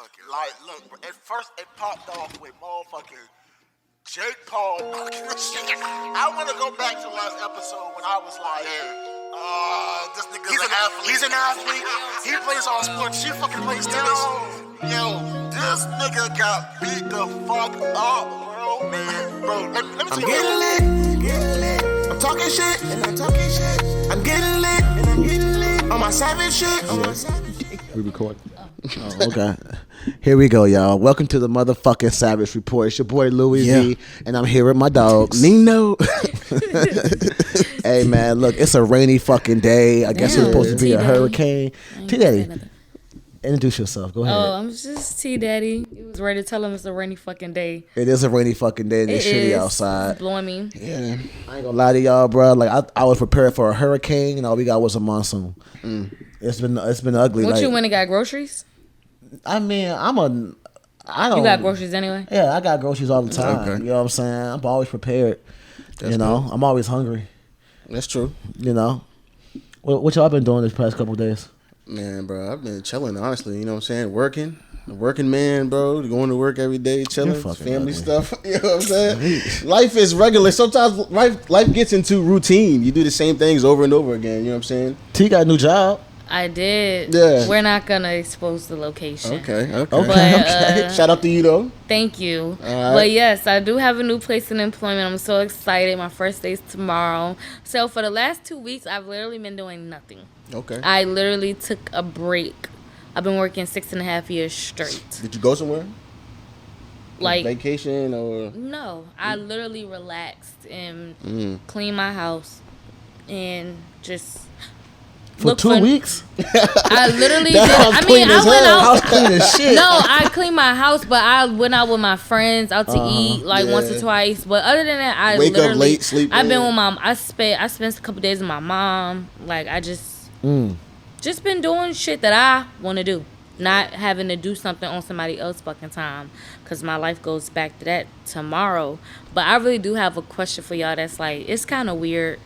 motherfucking. Like, look, at first it popped off with motherfucking Jake Paul. I want to go back to the last episode when I was like, this nigga's an athlete. He's an athlete. He plays all sports. She fucking plays tennis. Yo, this nigga got beat the fuck up, bro. Man, bro, let me tell you. I'm getting lit. I'm talking shit, and I'm talking shit. I'm getting lit, and I'm getting lit. On my savage shit, We record. Oh, okay. Here we go, y'all. Welcome to the motherfucking Savage Report. It's your boy Louis V, and I'm here with my dogs. Nino. Hey, man, look, it's a rainy fucking day. I guess it's supposed to be a hurricane. T-Daddy, introduce yourself. Go ahead. Oh, I'm just T-Daddy. You was ready to tell him it's a rainy fucking day. It is a rainy fucking day, and it's shitty outside. It's blowing me. Yeah. I ain't gonna lie to y'all, bro. Like, I was prepared for a hurricane, and all we got was a monsoon. It's been ugly. What, you went and got groceries? I mean, I don't. You got groceries anyway? Yeah, I got groceries all the time. Okay. You know what I'm saying? I'm always prepared. You know, I'm always hungry. That's true. You know, what y'all been doing this past couple of days? Man, bro, I've been chilling, honestly. You know what I'm saying? Working man, bro. Going to work every day, chilling, family ugly. stuff. You know what I'm saying? Life is regular. Sometimes life gets into routine. You do the same things over and over again. You know what I'm saying? T got a new job. I did. Yeah. We're not going to expose the location. Okay. But, Shout out to you, though. Thank you. Right. But yes, I do have a new place in employment. I'm so excited. My first day's tomorrow. So for the last 2 weeks, I've literally been doing nothing. Okay. I literally took a break. I've been working 6.5 years straight. Did you go somewhere? Like vacation or? No, I literally relaxed and cleaned my house and just For 2 weeks? I literally did. I mean, I went out. House clean as shit. No, I cleaned my house, but I went out with my friends out to eat like once or twice. But other than that, I wake literally up late, sleep. I've been with mom. I spent a couple days with my mom. Like I just been doing shit that I want to do, not having to do something on somebody else's fucking time. Cause my life goes back to that tomorrow. But I really do have a question for y'all. That's like it's kind of weird,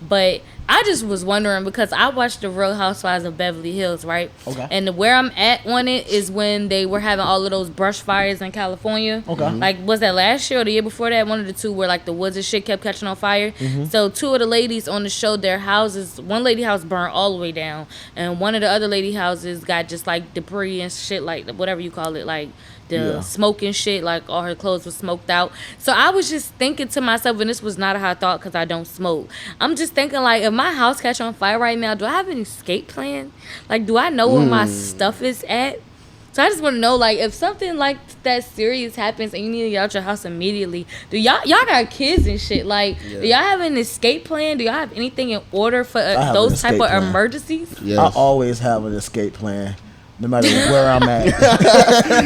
but I just was wondering because I watched the Real Housewives of Beverly Hills, right? Okay. And where I'm at on it is when they were having all of those brush fires in California. Okay. Like, was that last year or the year before that? One of the two where, like, the woods and shit kept catching on fire. So, two of the ladies on the show, their houses, one lady house burned all the way down. And one of the other lady houses got just, like, debris and shit, like, whatever you call it, like, the smoke and shit, like all her clothes were smoked out. So I was just thinking to myself, and this was not how I thought because I don't smoke. I'm just thinking, like, if my house catch on fire right now, do I have an escape plan? Like, do I know where my stuff is at? So I just want to know, like, if something like that serious happens and you need to get out your house immediately, do y'all got kids and shit? Like, do y'all have an escape plan? Do y'all have anything in order for those type of emergencies? Yes. I always have an escape plan. No matter where I'm at.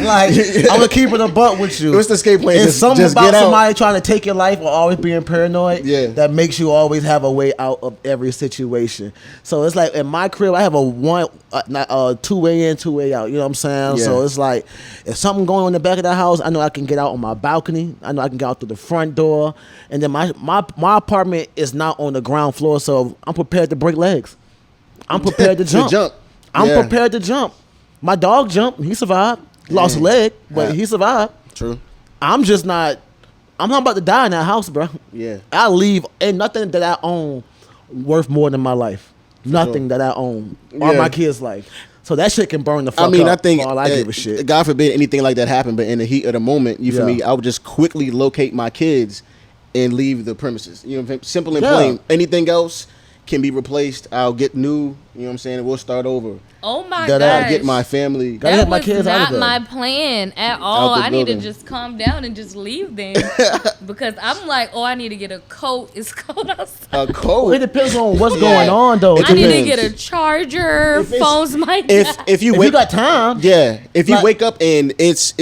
Like, I'm going to keep it a butt with you. What's the escape plan? It's something just about get out. somebody trying to take your life or always being paranoid that makes you always have a way out of every situation. So it's like in my crib, I have a two-way in, two-way out. You know what I'm saying? Yeah. So it's like if something going on in the back of the house, I know I can get out on my balcony. I know I can get out through the front door. And then my apartment is not on the ground floor, so I'm prepared to break legs. I'm prepared to jump. I'm prepared to jump. My dog jumped. He survived. Lost a leg, but he survived. True. I'm not about to die in that house, bro. Yeah. I leave, and nothing that I own worth more than my life. Nothing that I own or my kids' life. So that shit can burn the fuck up. I think all I give a shit. God forbid anything like that happen, but in the heat of the moment, you feel me? I would just quickly locate my kids and leave the premises. You know what I'm saying? Simple and plain. Anything else can be replaced. I'll get new. You know what I'm saying? We'll start over. Oh my gosh. gosh. I'll get my family. That my was kids out of not my plan at all. I need to building. just calm down and just leave then. Because I'm like, I need to get a coat. It's cold outside. A coat? It depends on what's going on, though. I need to get a charger. Phones might die. If you got time. Yeah. If you wake up and it's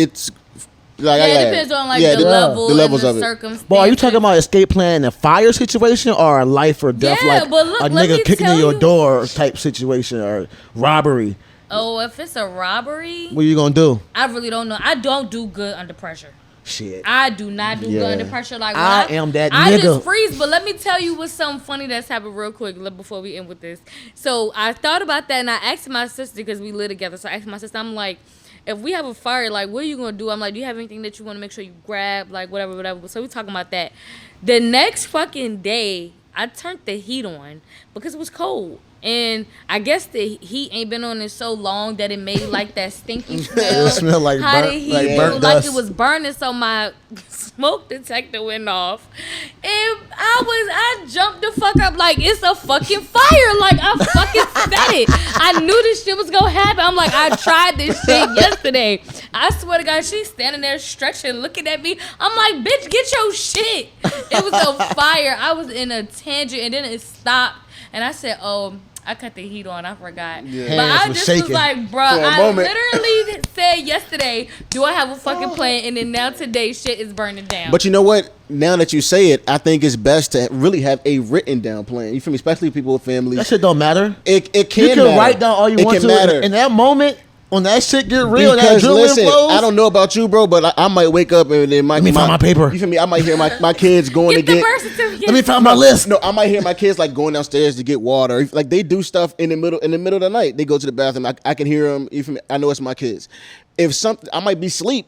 like, it depends on like the levels and the circumstances. But are you talking about escape plan in a fire situation or a life or death, like but look, a let nigga me kicking tell in your you- door type situation or robbery? Oh, if it's a robbery, What are you gonna do? I really don't know. I don't do good under pressure. Shit. I do not do good under pressure. Like when I am that I nigga. just freeze. But let me tell you what's something funny that's happened real quick before we end with this. So I thought about that and I asked my sister because we live together. So I asked my sister, I'm like, if we have a fire, like, what are you gonna do? I'm like, do you have anything that you want to make sure you grab, like, whatever. So we talking about that. The next fucking day, I turned the heat on because it was cold. And I guess the heat ain't been on it so long that it made like that stinky smell. It smelled like burnt like dust. it was burning, so my smoke detector went off. And I jumped the fuck up like it's a fucking fire. Like I fucking said it. I knew this shit was gonna happen. I'm like, I tried this shit yesterday. I swear to God, she's standing there stretching, looking at me. I'm like, bitch, get your shit. It was a fire. I was in a tangent and then it stopped. And I said, oh, I cut the heat on. I forgot. Yeah. But I just was like, bro, I literally said yesterday, do I have a fucking plan? And then now today, shit is burning down. But you know what? Now that you say it, I think it's best to really have a written down plan. You feel me? Especially people with families. That shit don't matter. It can You can matter. write down all you want to. Matter. In that moment, when that shit get real, because that listen, flows, I don't know about you, bro, but I might wake up and then let me find my paper. You feel me? I might hear my kids going get to the birth certificate. Let me find my list. No, I might hear my kids like going downstairs to get water. Like they do stuff in the middle of the night. They go to the bathroom. I can hear them. You feel me? I know it's my kids. If something, I might be asleep,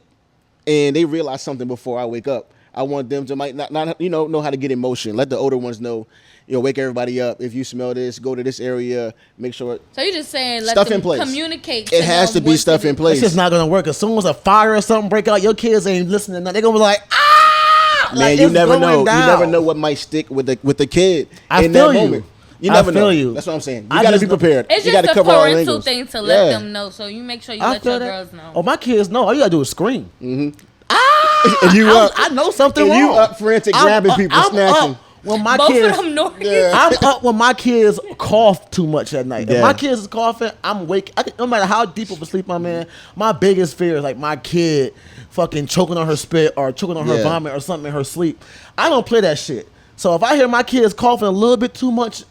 and they realize something before I wake up. I want them to might not know how to get in motion. Let the older ones know. Wake everybody up. If you smell this, go to this area. Make sure. So you're just saying let stuff them in place. Communicate. It has to be stuff in place. It's just not gonna work. As soon as a fire or something break out, your kids ain't listening. They're gonna be like, ah! Man, like, you never know. Down. You never know what might stick with the kid I in feel that you. moment. You never know. You. That's what I'm saying. You got to be prepared. It's you just got to a cover all parental angles. thing to let them know. So you make sure you let your girls know. Oh, my kids know. All you gotta do is scream. Mm-hmm. Ah! And you I know something and wrong. you up frantic grabbing people, I'm snatching. Up when my Both kids, of them Nordic. Yeah. I'm up when my kids cough too much at night. Yeah. If my kids is coughing, I'm wake. No matter how deep of a sleep I'm in, my biggest fear is like my kid fucking choking on her spit or choking on her vomit or something in her sleep. I don't play that shit. So if I hear my kids coughing a little bit too much,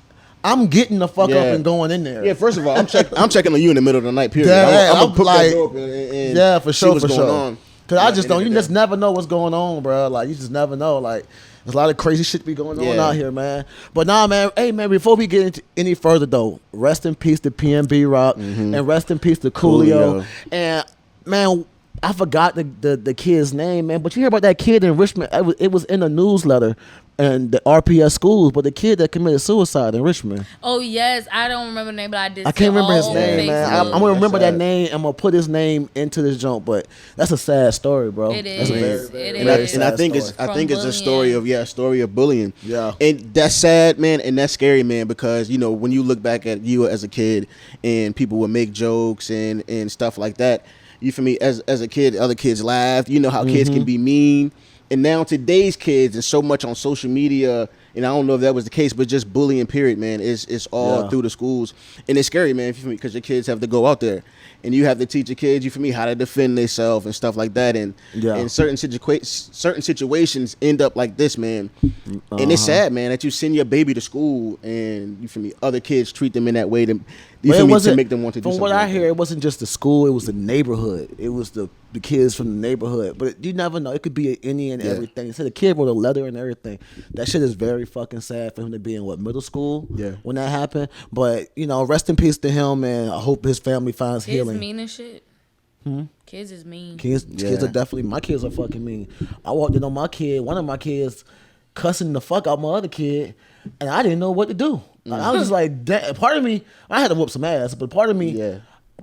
I'm getting the fuck up and going in there. Yeah, first of all, I'm checking on you in the middle of the night. Period. Yeah, I'm gonna put like, that door open and yeah, for see sure, what's for going sure. on. Cause I just don't. You just never know what's going on, bro. Like you just never know. Like there's a lot of crazy shit be going on out here, man. But nah, man. Hey, man. Before we get into any further, though, rest in peace to PNB Rock and rest in peace to Coolio. And man, I forgot the kid's name, man. But you hear about that kid in Richmond? It was in a newsletter and the RPS schools, but the kid that committed suicide in Richmond. Oh yes, I don't remember the name, but I did. I can't remember his name, man. I'm gonna remember that name. I'm gonna put his name into this joint, but that's a sad story, bro. It is. And I think it's a story of bullying. Yeah, and that's sad, man, and that's scary, man, because when you look back at you as a kid and people would make jokes and stuff like that. You feel me? As a kid, other kids laughed. You know how kids can be mean. And now today's kids and so much on social media, and I don't know if that was the case, but just bullying, period, man. It's all through the schools. And it's scary, man, because your kids have to go out there. And you have to teach your kids, you feel me, how to defend themselves and stuff like that. And certain situations end up like this, man. And it's sad, man, that you send your baby to school and, you feel me, other kids treat them in that way to make them want to do something. From what I hear, it wasn't just the school, it was the neighborhood. It was the kids from the neighborhood. But you never know. It could be any and everything. So the kid wrote a letter and everything. That shit is very fucking sad for him to be in middle school when that happened. But, rest in peace to him, and I hope his family finds healing. Kids mean as shit. Kids is mean. Kids are definitely, my kids are fucking mean. I walked in on one of my kids cussing the fuck out my other kid, and I didn't know what to do. I was just like, part of me, I had to whoop some ass, but part of me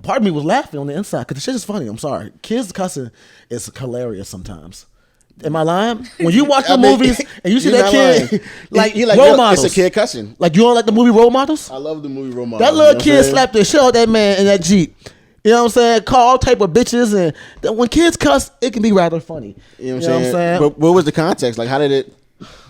was laughing on the inside because the shit is funny. I'm sorry. Kids cussing is hilarious sometimes. Am I lying? When you watch the movies and you see that kid, like role models. It's a kid cussing. Like, you don't like the movie Role Models? I love the movie Role Models. That little kid slapped the shit out of that man in that Jeep. You know what I'm saying? Call all type of bitches, and when kids cuss, it can be rather funny. You know what I'm saying? But what was the context? Like, how did it?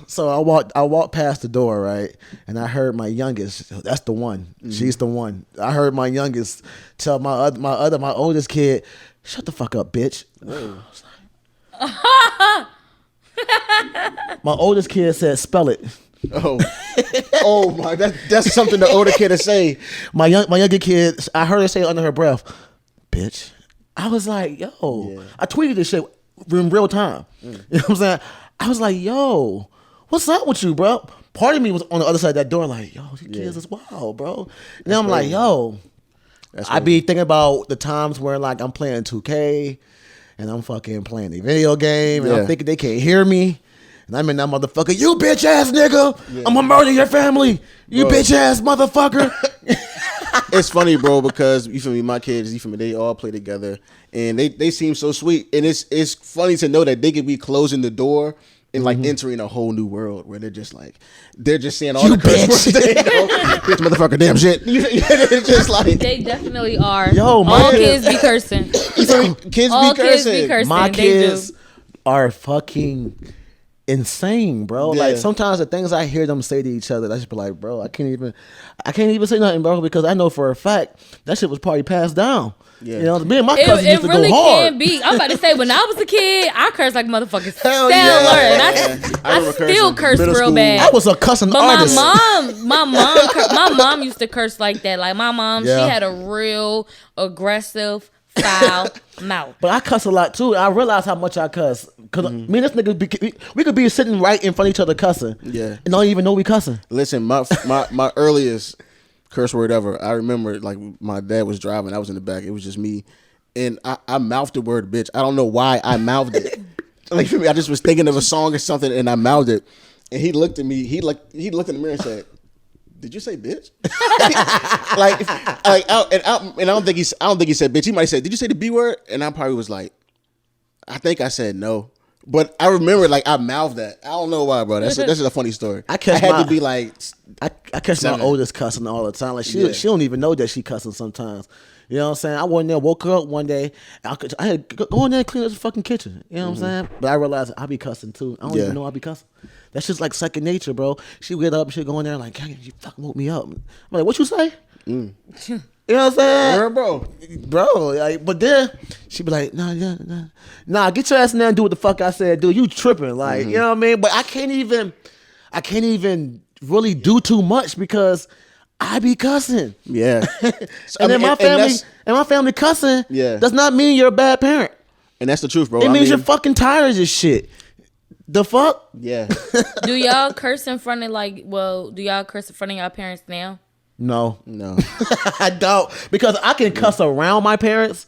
So I walked past the door, right, and I heard my youngest. That's the one. She's the one. I heard my youngest tell my oldest kid, "Shut the fuck up, bitch." My oldest kid said, "Spell it." Oh my! That's something the older kid to say. My younger kid, I heard her say under her breath, "Bitch." I was like, "Yo," I tweeted this shit in real time. You know what I'm saying? I was like, "Yo, what's up with you, bro?" Part of me was on the other side of that door, like, "Yo, these kids is wild, bro." And then I'm like, "Yo." I be thinking about the times where like I'm playing 2K and I'm fucking playing a video game and I'm thinking they can't hear me. And I'm in that motherfucker, you bitch ass nigga. Yeah. I'm gonna murder your family. You bitch ass motherfucker. It's funny, bro, because you feel me, my kids, you feel me, they all play together and they seem so sweet. And it's funny to know that they could be closing the door and like entering a whole new world where they're just saying all the curse words. Bitch, motherfucker, damn shit. It's just like they definitely are. Yo, all kids be cursing. Kids be cursing. My kids are fucking insane, bro. Yeah. Like sometimes the things I hear them say to each other, I just be like, bro, I can't even say nothing, bro, because I know for a fact that shit was probably passed down. Yeah. You know, me and my cousin used to really go hard. Can be. I'm about to say, when I was a kid, I cursed like motherfuckers. Hell yeah. And I still curse real bad. I was a cussing artist. My mom used to curse like that. Like my mom, she had a real aggressive, foul mouth. But I cuss a lot too. I realize how much I cuss. Cause me and this nigga, we could be sitting right in front of each other cussing. Yeah. And don't even know we cussing. Listen, my earliest curse word ever, I remember like my dad was driving, I was in the back, it was just me, and I mouthed the word bitch. I don't know why I mouthed it. Like for me, I just was thinking of a song or something and I mouthed it. And he looked at me, he looked in the mirror and said, "Did you say bitch?" I don't think he said bitch. He might have said, "Did you say the B word?" And I probably was like, I think I said no. But I remember, like, I mouthed that. I don't know why, bro. That's just a funny story. I had to be like, I catch my oldest cussing all the time. Like she don't even know that she cussing sometimes. You know what I'm saying? I went in there, woke her up one day. I had to go in there and clean up the fucking kitchen. You know what I'm saying? But I realized I be cussing too. I don't even know I be cussing. That's just like second nature, bro. She get up, she go in there like, "Hey, you fucking woke me up." I'm like, "What you say?" You know what I'm saying? Yeah, bro. Like, but then she be like, nah, get your ass in there and do what the fuck I said, dude. You tripping, like, you know what I mean? But I can't even really do too much because I be cussing. Yeah. And then my family cussing does not mean you're a bad parent. And that's the truth, bro. It means you're fucking tired of this shit. The fuck? Yeah. Do y'all curse in front of y'all parents now? No. I don't, because I can cuss around my parents,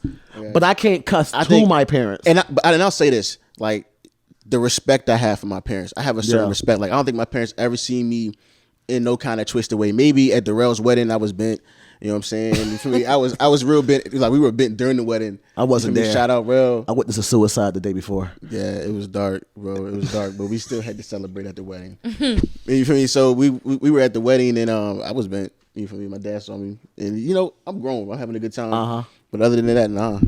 but I can't cuss to my parents. And I'll say this, like, the respect I have for my parents, I have a certain respect. Like, I don't think my parents ever seen me in no kind of twisted way. Maybe at Darrell's wedding I was bent. You know what I'm saying? For me, I was real bent. Like, we were bent during the wedding. I wasn't there. Shout out, Rel. I witnessed a suicide the day before. Yeah, it was dark, bro. It was dark, but we still had to celebrate at the wedding. You feel me? So we were at the wedding, and I was bent. You feel me? My dad saw me, and you know I'm grown. I'm having a good time. But other than that, nah.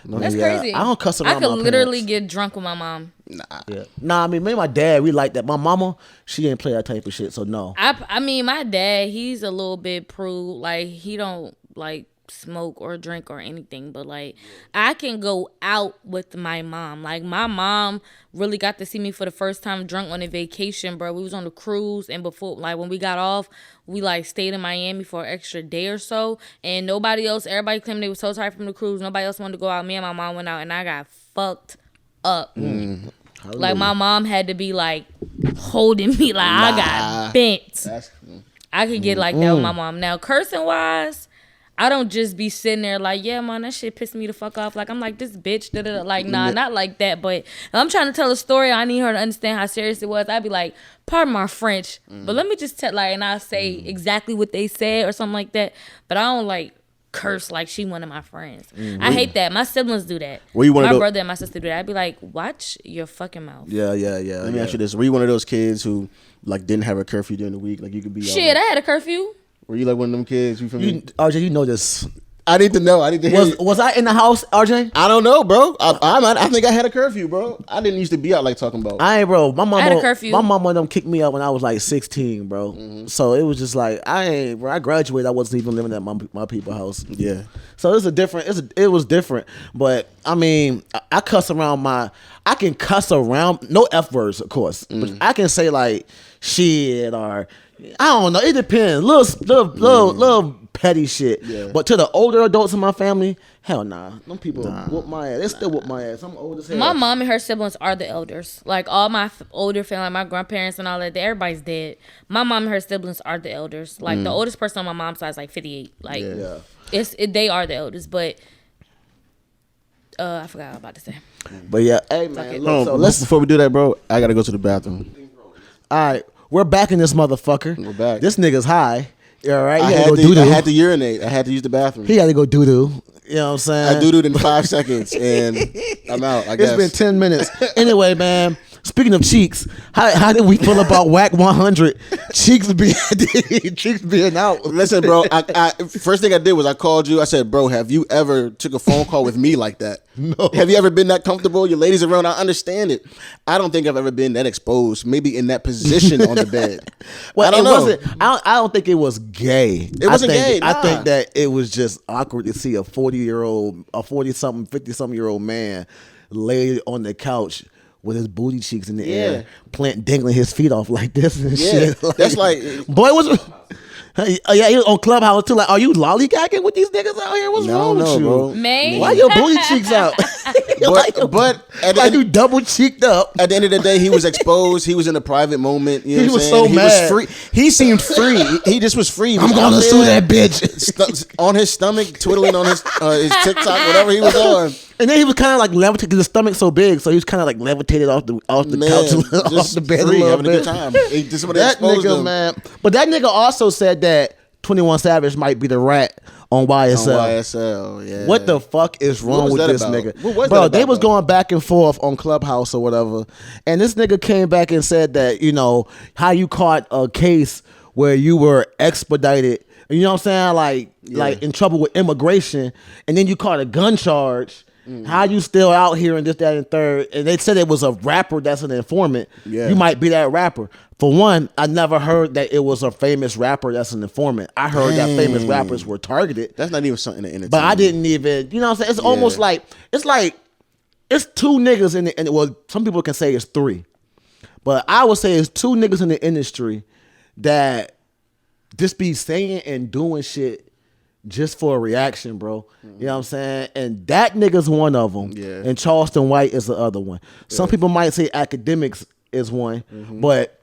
That's crazy. I don't cuss around my parents. I could literally get drunk with my mom. Nah. I mean, me and my dad, we like that. My mama, she didn't play that type of shit, so no. I mean, my dad, he's a little bit prude. Like, he don't like smoke or drink or anything, but like I can go out with my mom. Like, my mom really got to see me for the first time drunk on a vacation, bro. We was on the cruise, and before, like, when we got off, we like stayed in Miami for an extra day or so, and everybody claimed they was so tired from the cruise, nobody else wanted to go out. Me and my mom went out, and I got fucked up. Like, my mom had to be like holding me, like I got bent. I could get like that with my mom. Now, cursing wise, I don't just be sitting there like, yeah, man, that shit pissed me the fuck off. Like, I'm like, this bitch, da-da-da. Like, nah, not like that. But if I'm trying to tell a story, I need her to understand how serious it was. I'd be like, pardon my French, but let me just tell, like, and I'll say exactly what they said or something like that. But I don't, like, curse like she one of my friends. I hate that. My siblings do that. My brother and my sister do that. I'd be like, watch your fucking mouth. Yeah. Let me ask you this. Were you one of those kids who, like, didn't have a curfew during the week? Like, you could be... Shit, I had a curfew. Were you like one of them kids? RJ, you know this. I need to know. I need to hear. Was I in the house, RJ? I don't know, bro. I think I had a curfew, bro. I didn't used to be out like talking about. I ain't, bro. My mama had a curfew. My mama them kicked me out when I was like 16, bro. So it was just like I graduated. I wasn't even living at my people's house. Yeah. So it was different. But I mean, I cuss around I can cuss around, no F words, of course. But I can say like shit or I don't know. It depends. Little petty shit. Yeah. But to the older adults in my family, hell nah. Them people whoop my ass. They still whoop my ass. I'm old as hell. My mom and her siblings are the elders. Like, all my older family, my grandparents and all that, everybody's dead. My mom and her siblings are the elders. Like, the oldest person on my mom's side is like 58. Like, They are the eldest, but I forgot what I was about to say. But yeah, hey man, look, so let's before we do that, bro. I gotta go to the bathroom. All right, we're back in this motherfucker. We're back. This nigga's high. You all right? I had to urinate. I had to use the bathroom. He had to go doo doo. You know what I'm saying? I doo-dooed in 5 seconds and I'm out. I guess It's been 10 minutes. Anyway, man. Speaking of cheeks, how did we feel about Whack 100? Cheeks being out. Listen, bro. I first thing I did was I called you. I said, bro, have you ever took a phone call with me like that? No. Have you ever been that comfortable? Your ladies around. I understand it. I don't think I've ever been that exposed. Maybe in that position on the bed. Well, I don't know. I don't think it was gay. It wasn't gay. I think that it was just awkward to see a 40-something, 50-something-year-old man lay on the couch with his booty cheeks in the air, dangling his feet off like this and shit. That's like, boy, yeah, he was on Clubhouse too. Like, are you lollygagging with these niggas out here? What's wrong with you, bro? Man, why your booty cheeks out? but you double cheeked up. At the end of the day, he was exposed. He was in a private moment. You know He what I'm was saying? so mad. Was free. He seemed free. He just was free. He was I'm gonna out sue there, that bitch. on his stomach, twiddling on his TikTok, whatever he was on. And then he was kind of like levitated because his stomach's so big, so he was kind of like levitated off the Man, couch, off just the bed free, a little having bit. a good time. That nigga, man. But that nigga also said that 21 Savage might be the rat on YSL. On YSL, yeah. What the fuck is wrong with this about? nigga? What was Bro, that they about, was though? going back and forth on Clubhouse or whatever. And this nigga came back and said that, you know, how you caught a case where you were expedited, you know what I'm saying? Like in trouble with immigration, and then you caught a gun charge. How you still out here and this, that, and third? And they said it was a rapper that's an informant. Yeah. You might be that rapper. For one, I never heard that it was a famous rapper that's an informant. I heard that famous rappers were targeted. That's not even something to entertain. But I didn't even, you know what I'm saying? It's almost like, it's two niggas in the, well, some people can say it's three. But I would say it's two niggas in the industry that just be saying and doing shit just for a reaction, bro. You know what I'm saying? And that nigga's one of them. Yeah. And Charleston White is the other one. Some people might say Academics is one, but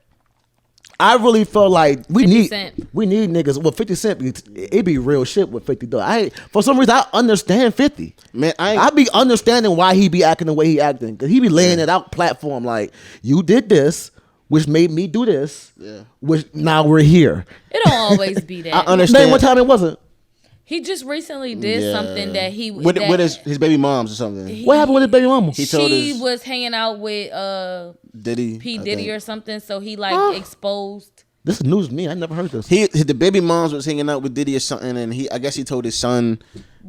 I really feel like we 50 need Cent. niggas. Well, 50 Cent, it be real shit with 50 though. For some reason I understand 50. Man, I be understanding why he be acting the way he acting, because he be laying it out platform like, you did this, which made me do this, which now we're here. It don't always be that. I understand. Name one time it wasn't. He just recently did something that he with his baby moms or something. What happened with his baby mama? She was hanging out with Diddy, P. I Diddy think. or something, so he like exposed. This is news to me. I never heard this. The baby moms was hanging out with Diddy or something, and I guess he told his son,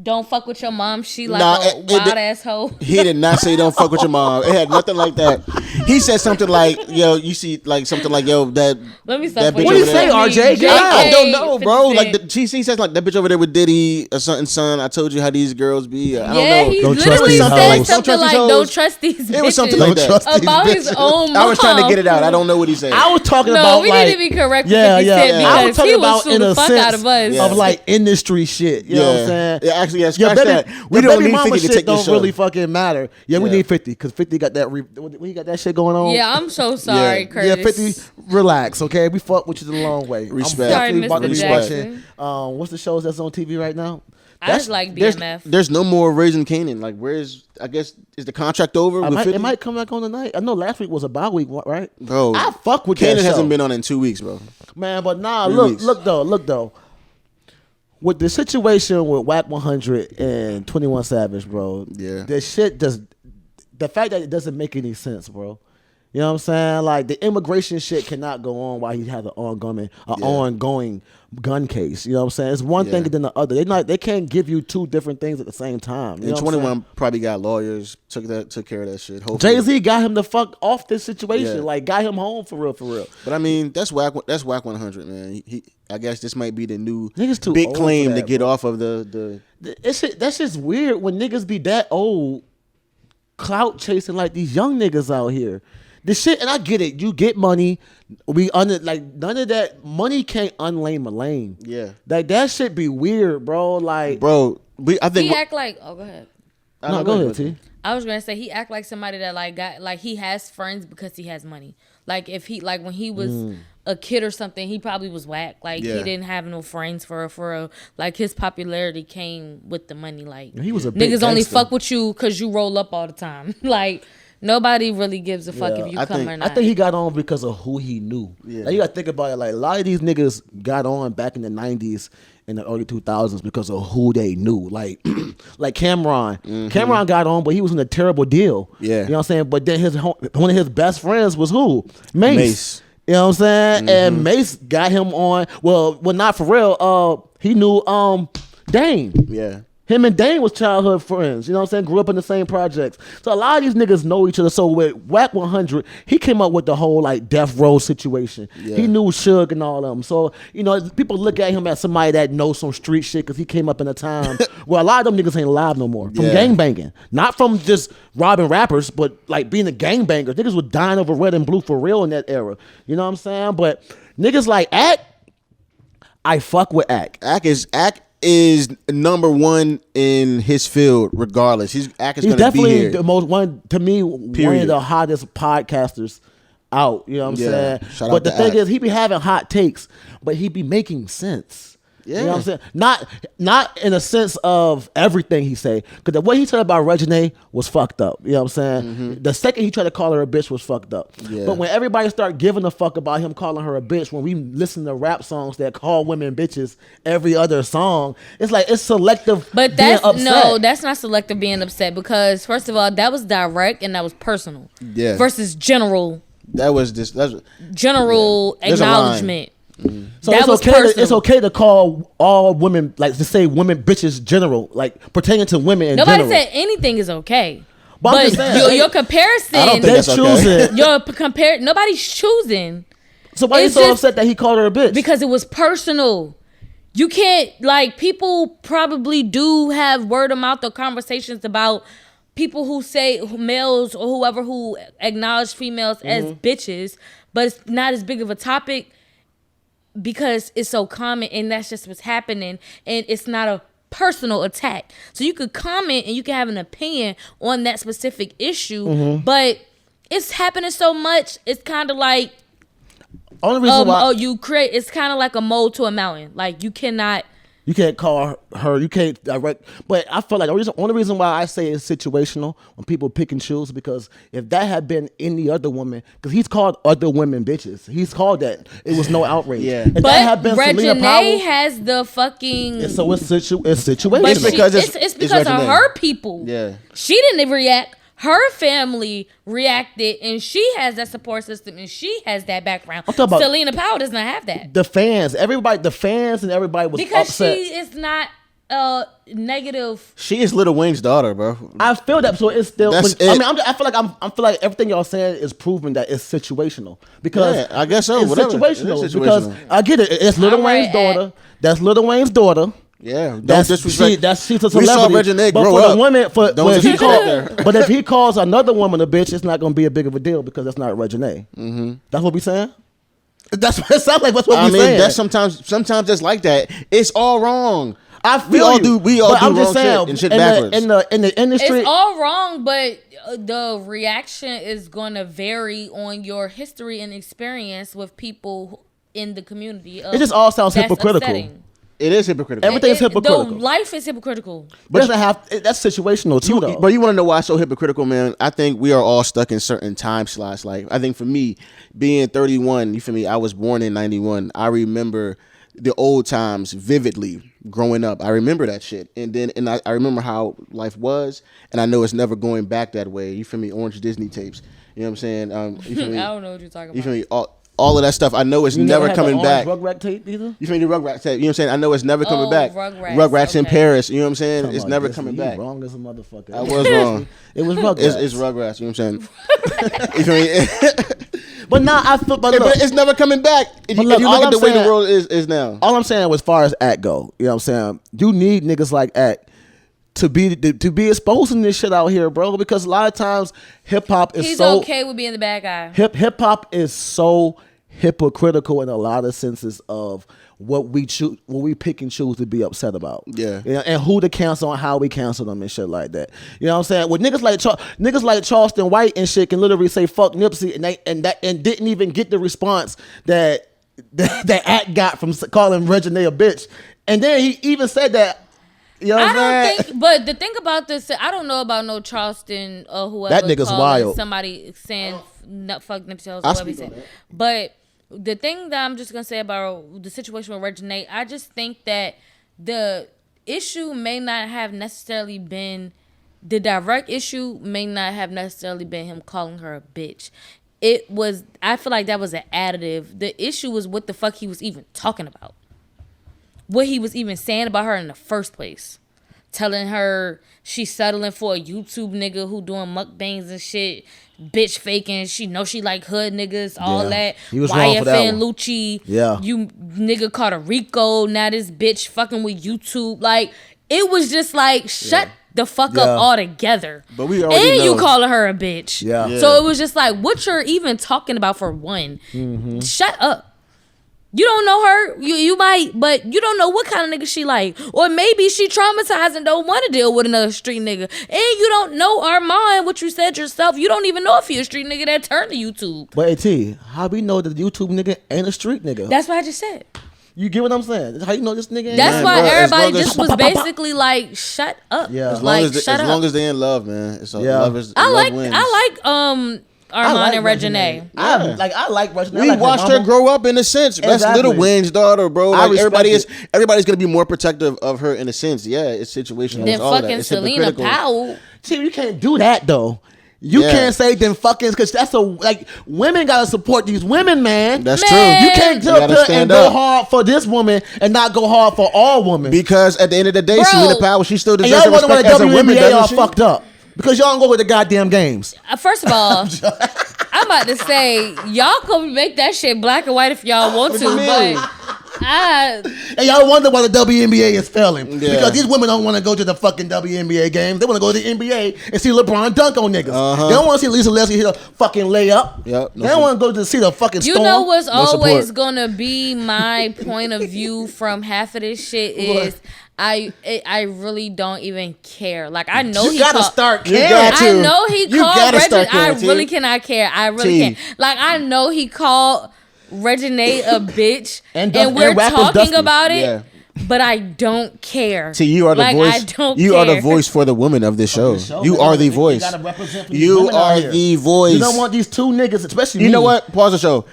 Don't fuck with your mom. She like Nah, a wild asshole. he did not say don't fuck with your mom. It had nothing like that. He said something like, yo, you see, like something like, yo, that. Let me stop. That bitch What do you over say, there. RJ? Get out. I don't know, bro. 50 Like Cent. she says like that bitch over there with Diddy or something, son. I told you how these girls be. I don't Yeah, know. he Don't trust literally these said hoes. something like, hoes. "Don't trust these bitches." It was something like Don't trust that. these about his bitches. own mom. I was trying to get it out. I don't know what he said. I was talking No, about we like, need to be correct with yeah, 50 yeah. Cent I was because talking he would about sue in the a fuck sense out of us. of like industry shit. You know what I'm saying? Yeah, actually, yeah, Your scratch baby, that. We your don't baby need mama 50 to shit take this don't show. really fucking matter. Yeah, we Yeah. need 50 because 50 got that. We got that shit going on. Yeah, I'm so sorry, Yeah. Curtis. Yeah, 50. Relax, okay? We fuck with you the long way. Respect. I'm Sorry, definitely about to Mr. be Jackson. watching. What's the shows that's on TV right now? I just like There's, BMF. there's no more Raising Canaan. Like, where's? I guess is the contract over? With 50? It might come back on tonight. I know last week was a bye week, right? Bro, I fuck with Canaan that show. hasn't been on in 2 weeks, bro. Man, but nah, 3 look weeks. though. With the situation with Whack 100 and 21 Savage, bro. Yeah. The shit does. The fact that it doesn't make any sense, bro. You know what I'm saying? Like the immigration shit cannot go on while he has an ongoing gun case. You know what I'm saying? It's one thing and then the other. They can't give you two different things at the same time. You know And what I'm 21 probably got lawyers, took care of that shit. Hopefully. Jay-Z got him the fuck off this situation. Yeah. Like got him home for real. But I mean, that's Whack 100, man. I guess this might be the new Niggas too big old claim for that, to get bro. off of the. That's just weird when niggas be that old, clout chasing like these young niggas out here. The shit, and I get it. You get money. None of that money can't unlame a lane. Yeah. Like that shit be weird, bro. Like, Bro, I think. He act like. Oh, go ahead. no, go ahead, T. I was gonna say he act like somebody that like got like he has friends because he has money. Like if he like when he was a kid or something, he probably was whack. Like he didn't have no friends for real. Like his popularity came with the money. Like he was a big niggas only gangster. fuck with you because you roll up all the time. Like nobody really gives a fuck if you come or not. I think he got on because of who he knew. Yeah. Like, you gotta think about it. Like a lot of these niggas got on back in the 90s and the early 2000s because of who they knew. Like like Cameron. Cameron got on, but he was in a terrible deal. Yeah. You know what I'm saying? But then one of his best friends was who? Mace. You know what I'm saying? And Mace got him on. Well, not for real. He knew Dane. Yeah. Him and Dane was childhood friends. You know what I'm saying? Grew up in the same projects. So a lot of these niggas know each other. So with Ep.100, he came up with the whole like death row situation. Yeah. He knew Suge and all of them. So, you know, people look at him as somebody that knows some street shit because he came up in a time where a lot of them niggas ain't alive no more. From gangbanging. Not from just robbing rappers, but like being a gangbanger. Niggas were dying over red and blue for real in that era. You know what I'm saying? But niggas like Ak, I fuck with Ak. Ak is number one in his field, regardless. He's definitely the most one to me. Period. One of the hottest podcasters out. You know what I'm saying? But the thing is, he be having hot takes, but he be making sense. Yeah. You know what I'm saying? Not in a sense of everything he say, because the way he said about Reginae was fucked up. You know what I'm saying? The second he tried to call her a bitch was fucked up. Yeah. But when everybody start giving a fuck about him calling her a bitch, when we listen to rap songs that call women bitches every other song, it's like it's selective. But that's that's not selective being upset, because first of all, that was direct and that was personal. Yeah. Versus general. That's general acknowledgement. So that it's okay to call all women, like to say women bitches general, like pertaining to women in Nobody general. said anything is okay. But your comparison, I don't think that's okay. Nobody's choosing. So why are you so upset that he called her a bitch? Because it was personal. You can't, like, people probably do have word of mouth or conversations about people who say males or whoever who acknowledge females as bitches, but it's not as big of a topic because it's so common and that's just what's happening, and it's not a personal attack. So you could comment and you can have an opinion on that specific issue, but it's happening so much. It's kind of like only reason why it's kind of like a mole to a mountain. Like you can't call her, you can't direct. But I feel like the only reason why I say it's situational when people pick and choose, because if that had been any other woman, because he's called other women bitches. He's called that. It was no outrage. Yeah. If but that had been Reginae has the fucking... So it's situational. It's because of her people. Yeah. She didn't react. Her family reacted, and she has that support system, and she has that background. Selena Powell does not have that. The fans and everybody was because upset. She is not negative. She is Lil Wayne's daughter, bro. I feel that, so it's still. I feel like everything y'all saying is proving that it's situational, because I guess so. It's situational because I get it. It's Lil Wayne's daughter. That's Lil Wayne's daughter. Yeah, she's a celebrity. We saw Reginae grow up. But if he calls another woman a bitch, it's not going to be a big of a deal because that's not Reginae. That's what we saying. That's what it sounds like. That's what we saying. That's sometimes it's like that. It's all wrong. We all do wrong shit and shit backwards. In the industry, it's all wrong, but the reaction is going to vary on your history and experience with people in the community. It just all sounds hypocritical. Upsetting. It is hypocritical. Everything's hypocritical. Life is hypocritical. But that's situational too, though. But you want to know why it's so hypocritical, man? I think we are all stuck in certain time slots. Like, I think for me, being 31, you feel me? I was born in 91. I remember the old times vividly growing up. I remember that shit. And I remember how life was, and I know it's never going back that way. You feel me? Orange Disney tapes. You know what I'm saying? You feel me? I don't know what you're talking about. You feel me? All of that stuff, I know it's never coming back. Rugrat tape either? You feel me? The Rugrat tape. You know what I'm saying? I know it's never coming back. Rugrats in Paris. You know what I'm saying? It's never coming back. Wrong as a motherfucker. I was wrong. It was Rugrats. It's Rugrats. You know what I'm saying? You feel me? But now I feel. But look, it's never coming back. If you look at the way the world is now. All I'm saying, as far as Ak go, you know what I'm saying? You need niggas like Ak to be exposing this shit out here, bro. Because a lot of times hip hop is He's okay with being the bad guy. Hip hop is so hypocritical in a lot of senses of what we pick and choose to be upset about. Yeah. And who to cancel and how we cancel them and shit like that. You know what I'm saying? With niggas like Charleston White and shit can literally say fuck Nipsey and didn't even get the response that Act got from calling Reginae a bitch. And then he even said that. You know what I'm saying? But the thing about this, I don't know about no Charleston or whoever. That nigga's wild. Somebody saying fuck Nipsey Hussle, whatever he said. But the thing that I'm just gonna say about the situation with Reginae, I just think that the issue may not have necessarily been the direct issue. May not have necessarily been him calling her a bitch. It was. I feel like that was an additive. The issue was what the fuck he was even talking about. What he was even saying about her in the first place. Telling her she's settling for a YouTube nigga who doing mukbangs and shit. Bitch faking. She know she like hood niggas. All that. He was wrong for that YFN one. Lucci. Yeah. You nigga called a Rico. Now this bitch fucking with YouTube. Like, it was just like, shut the fuck up altogether. But we already and know. you calling her a bitch. Yeah. So it was just like, what you're even talking about for one. Shut up. You don't know her. You might, but you don't know what kind of nigga she like. Or maybe she traumatized and don't want to deal with another street nigga. And you don't know Armand, what you said yourself. You don't even know if he a street nigga that turned to YouTube. But AT, how we know that the YouTube nigga ain't a street nigga? That's what I just said. You get what I'm saying? How you know this nigga ain't? That's Man, why bro, as everybody long as- just was basically like, shut up. Yeah. As Like, long as shut up. as long as they in love, man. It's love is I love like wins. Armand and Reginae. I like Reginae. We watched her grow up in a sense. That's Exactly. Little Wayne's daughter, bro. I Like respect everybody's gonna be more protective of her in a sense. Yeah, it's situational. Then It's all that. fucking It's Selena hypocritical. Powell. See, you can't do that though. You Yeah. can't say then fucking because that's women gotta support these women, man. That's Man. true. You can't You gotta go stand go up. hard for this woman and not go hard for all women. Because at the end of the day, Bro. Selena Powell, she still And deserves y'all the wonder why respect the as a woman, WNBA all doesn't she? fucked up because y'all don't go with the goddamn games. First of all, I'm about to say, y'all can make that shit black and white if y'all want to, but And y'all wonder why the WNBA is failing. Yeah. Because these women don't want to go to the fucking WNBA games. They want to go to the NBA and see LeBron dunk on niggas. Uh-huh. They don't want to see Lisa Leslie hit a fucking layup. Yep. They don't want to go to see the fucking you Storm. know what's always support. gonna be my point of view from half of this shit is I really don't even care. Like, I know You he gotta called, start You caring. got to. I know he You called gotta start Reginae. I caring, T. really cannot care. I really T. can't. Like, I know he called Reginae a bitch, And and Dusty- we're and rapper talking Dusty. about it. Yeah. But I don't care. See, you are the like, voice. I don't you care. are the voice for the women of this show. You man. are the You voice. gotta represent for these You women out are here. the voice. You don't want these two niggas, especially You me. know what? Pause the show.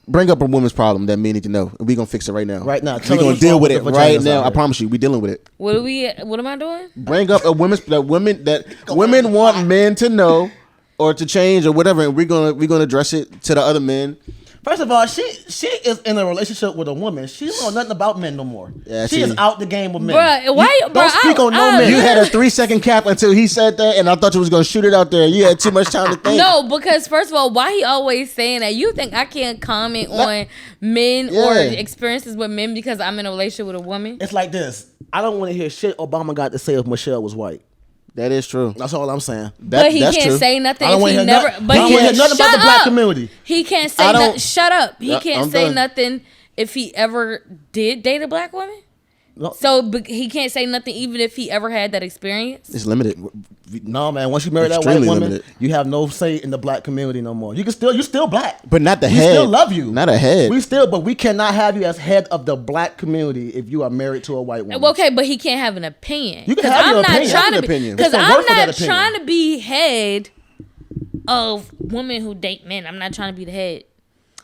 Bring up a woman's problem that men need to know. We're gonna fix it right now. Right now. We're Tell us gonna what's deal wrong with it with the right vaginas now. out I here. promise you, we're dealing with it. What am I doing? Bring up women want men to know or to change or whatever, and we're gonna address it to the other men. First of all, she is in a relationship with a woman. She don't know nothing about men no more. Yeah, she is out the game with men. Bruh, why? Don't speak on no men. You had a 3-second cap until he said that, and I thought you was gonna shoot it out there. You had too much time to think. No, because first of all, why he always saying that? You think I can't comment on men or Yeah. experiences with men because I'm in a relationship with a woman? It's like this. I don't want to hear shit Obama got to say if Michelle was white. That is true. That's all I'm saying. But he that's can't true. say nothing I don't if wanna he hear never. nothing- But I don't he wanna hear nothing about shut the black up. community. He can't say I don't- nothing. Shut up. He Yeah, can't I'm say done. nothing if he ever did date a black woman. No. So he can't say nothing even if he ever had that experience. It's limited. No, man. Once you marry that white Extremely woman, limited. you have no say in the black community no more. You're still black, But not the we head. still love you. Not a head. But we cannot have you as head of the black community if you are married to a white woman. Okay, but he can't have an opinion. You can 'Cause have I'm your not opinion. trying Have to an be opinion. because It's a I'm work for that not opinion. trying to be head of women who date men. I'm not trying to be the head,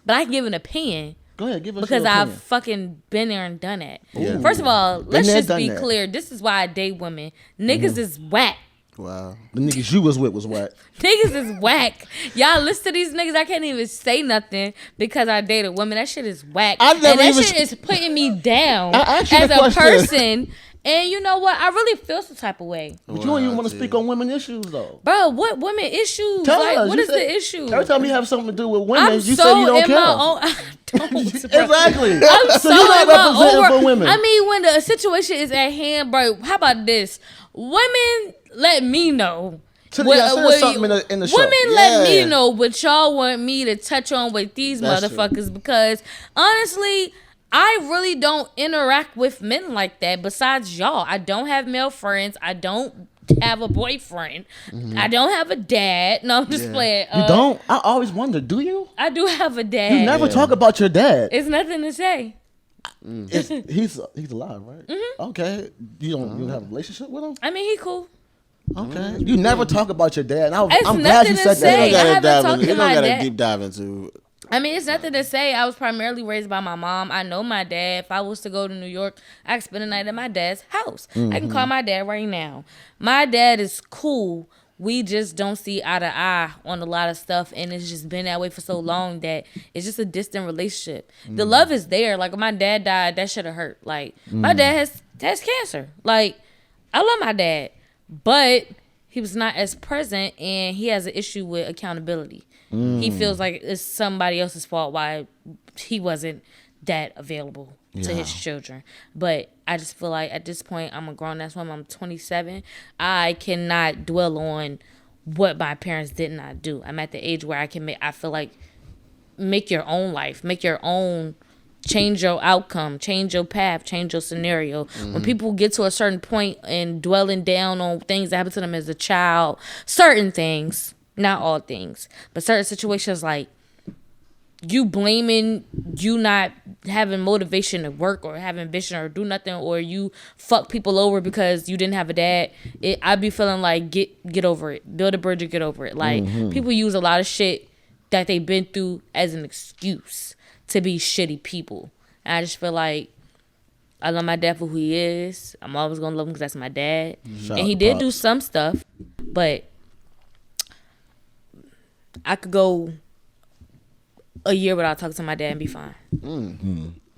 but I can give an opinion. Go ahead, give us Because your I've opinion. fucking been there and done that. Yeah. First of all, let's there, just done be that. clear. This is why I date women. Niggas is whack. Wow. The niggas you was with was whack. Niggas is whack. Y'all listen to these niggas. I can't even say nothing because I date a woman. That shit is whack. I And never that even- shit is putting me down I asked you as the a question. person. And you know what? I really feel some type of way. But you don't even want to speak on women issues though. Bro, what women issues? Tell like, us. what You is said- the issue? Every time you have something to do with women, I'm you so say you don't in care. my own. I don't. bro. Exactly. I'm so you're not in my representing own. for women. I mean, when the situation is at hand, bro. How about this? Women, let me know. Send us something in the show. Women, let me Yeah. know what y'all want me to touch on with these That's true. motherfuckers because honestly, I really don't interact with men like that. Besides y'all, I don't have male friends. I don't have a boyfriend. I don't have a dad. No, I'm just playing. You don't? I always wonder, do you? I do have a dad. You never talk about your dad. It's nothing to say. He's alive, right? Okay. You don't have a relationship with him? I mean, he cool. Okay. You never talk about your dad. And It's I'm glad you nothing to said say. that. I haven't talked to You my don't got dad. to deep dive into. I mean, it's nothing to say. I was primarily raised by my mom. I know my dad. If I was to go to New York, I could spend the night at my dad's house. I can call my dad right now. My dad is cool. We just don't see eye to eye on a lot of stuff, and it's just been that way for so long that it's just a distant relationship. The love is there. Like, when my dad died, that should have hurt. Like, my dad has cancer. Like, I love my dad, but he was not as present, and he has an issue with accountability. He feels like it's somebody else's fault why he wasn't that available to his children. But I just feel like at this point, I'm a grown-ass woman. I'm 27. I cannot dwell on what my parents did not do. I'm at the age where I feel like make your own life, make your own, change your outcome, change your path, change your scenario. When people get to a certain point and dwelling down on things that happened to them as a child, certain things, not all things, but certain situations, like you blaming you not having motivation to work or have ambition or do nothing, or you fuck people over because you didn't have a dad, I'd be feeling like get over it, build a bridge or get over it. Like, people use a lot of shit that they've been through as an excuse to be shitty people. And I just feel like I love my dad for who he is. I'm always gonna love him because that's my dad. And he did do some stuff, but I could go a year without talking to my dad and be fine.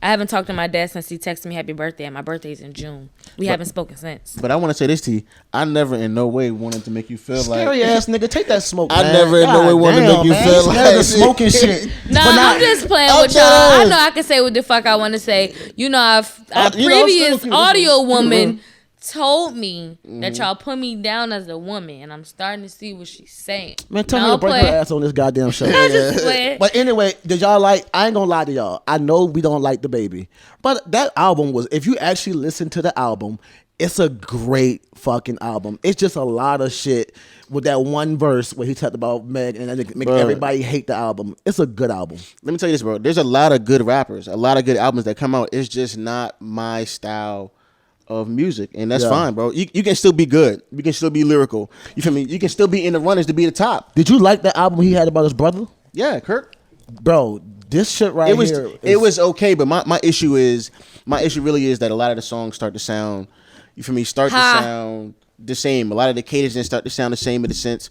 I haven't talked to my dad since he texted me happy birthday, and my birthday's in June. We haven't spoken since. But I want to say this to you. I never in no way wanted to make you feel Scary ass nigga, take that smoke, I man. never in no way wanted to make you feel like the smoking shit. No, I'm just playing with y'all. I know I can say what the fuck I want to say. You know, our previous audio woman told me that y'all put me down as a woman, and I'm starting to see what she's saying. Man, tell me to break her ass on this goddamn show. But anyway, did y'all like, I ain't gonna lie to y'all, I know we don't like the baby, but that album was, if you actually listen to the album, it's a great fucking album. It's just a lot of shit with that one verse where he talked about Meg and that make everybody hate the album. It's a good album. Let me tell you this, bro. There's a lot of good rappers, a lot of good albums that come out. It's just not my style of music, and that's fine, bro. You can still be good. You can still be lyrical. You feel me? You can still be in the runners to be the top. Did you like the album he had about his brother? Yeah, Kirk. Bro, this shit right here. It was okay, but my issue really is that a lot of the songs start to sound, you feel me? Start to sound the same. A lot of the cadence start to sound the same in a sense.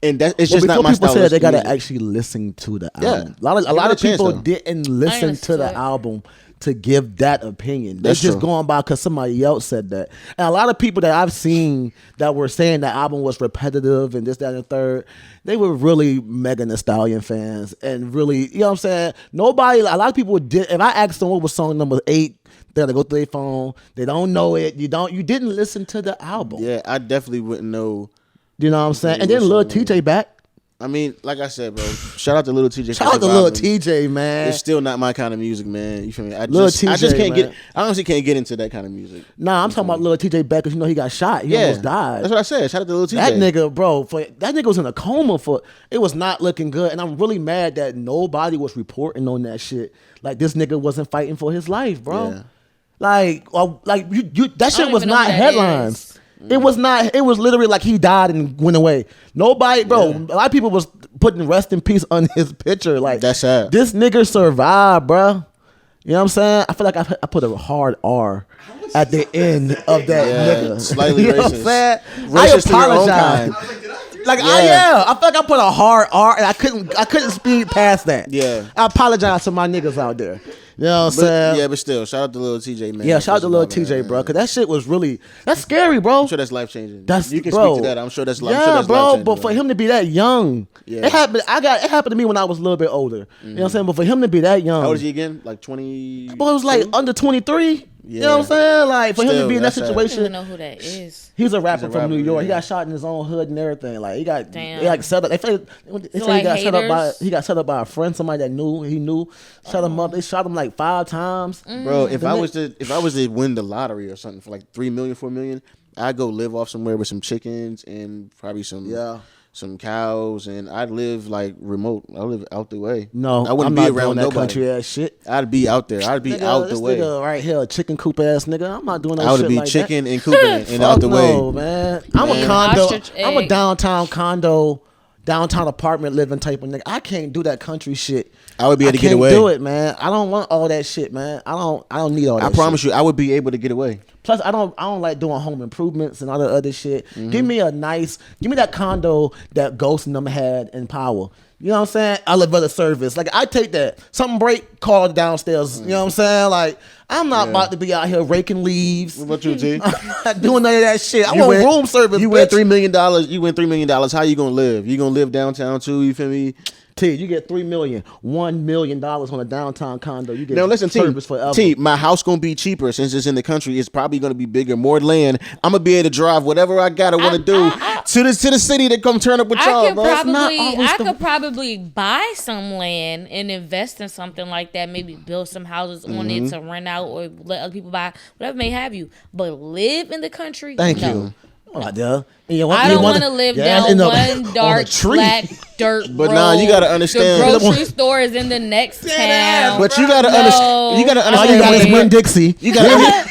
And that it's just not my style. People said they gotta actually listen to the album. Yeah. A lot of people didn't listen to the album to give that opinion. They're just going by because somebody else said that. And a lot of people that I've seen that were saying the album was repetitive and this, that, and the third, they were really Megan Thee Stallion fans and really, you know what I'm saying? A lot of people did. If I asked them what was song number 8, they're gonna go through their phone. They don't know it. You didn't listen to the album. Yeah, I definitely wouldn't know. You know what I'm saying? And then Lil TJ back. I mean, like I said, bro, shout out to Lil TJ. Shout out to Lil TJ, man. It's still not my kind of music, man. You feel me? I just can't get. I honestly can't get into that kind of music. Nah, I'm talking about Lil TJ back because he got shot. He almost died. That's what I said. Shout out to Lil TJ. That nigga, bro, that nigga was in a coma it was not looking good, and I'm really mad that nobody was reporting on that shit. Like, this nigga wasn't fighting for his life, bro. Yeah. Like you that shit was not headlines. It was not. It was literally like he died and went away. Nobody, bro. Yeah. A lot of people was putting rest in peace on his picture. Like, that's sad. This nigga survived, bro. You know what I'm saying? I feel like I put a hard R at the end of that nigga. Slightly you know racist. What I'm saying? Racist I apologize. Like, I feel like I put a hard R and I couldn't speed past that. Yeah. I apologize to my niggas out there. You know what I'm saying? Yeah, but still, shout out to Lil TJ, man. Yeah, shout out to Lil TJ, bro, because that shit was that's scary, bro. I'm sure that's life changing. You can speak to that. I'm sure that's life changing. Yeah, bro, but for him to be that young, it happened to me when I was a little bit older. You know what I'm saying? But for him to be that young. How old is he again? Like 20? Boy, it was like under 23. Yeah. You know what I'm saying? Like, for him to be in that situation. I don't even know who that is. He's a rapper from New York. Yeah. He got shot in his own hood and everything. Like, he got set up. They say he got set up by a friend, somebody that he knew. Shut him up. They shot him like like 5 times. Bro, if I was to win the lottery or something for like 3 million, 4 million, I'd go live off somewhere with some chickens and probably some cows, and I'd live like remote. I live out the way. No, I wouldn't I'm be not around doing that nobody. country ass shit. I'd be out there. I'd be Nigga, out the this way. Nigga right here, a chicken coop ass nigga. I'm not doing no I shit would be like chicken that. and cooping and out the No, way. man. I'm a Ostrich I'm a egg. downtown condo, downtown apartment living type of nigga. I can't do that country shit. I would be able to get away. I can't do it, man. I don't want all that shit, man. I don't need all that. I promise you, I would be able to get away. Plus, I don't like doing home improvements and all the other shit. Give me that condo that Ghost and them had in Power. You know what I'm saying? Elevator service. Like, I take that. Something break, call downstairs. You know what I'm saying? Like, I'm not about to be out here raking leaves. What about you, T? I'm not doing none of that shit. I want room service. You bitch. win $3 million. You win $3 million. How you gonna live? You gonna live downtown too? You feel me? T, you get $3 million, $1 million on a downtown condo. You get Now listen, service forever. T, my house gonna be cheaper since it's in the country. It's probably gonna be bigger, more land. I'm gonna be able to drive whatever I gotta want to do to the city to come turn up with y'all, bro. I could probably buy some land and invest in something like that. Maybe build some houses on it to rent out or let other people buy, whatever may have you. But live in the country, Thank no. you. I don't want to live down one dark, black dirt road. But nah, you gotta understand. The grocery store is in the next town. But you gotta understand. You gotta All you understand. got is Win Dixie. You gotta.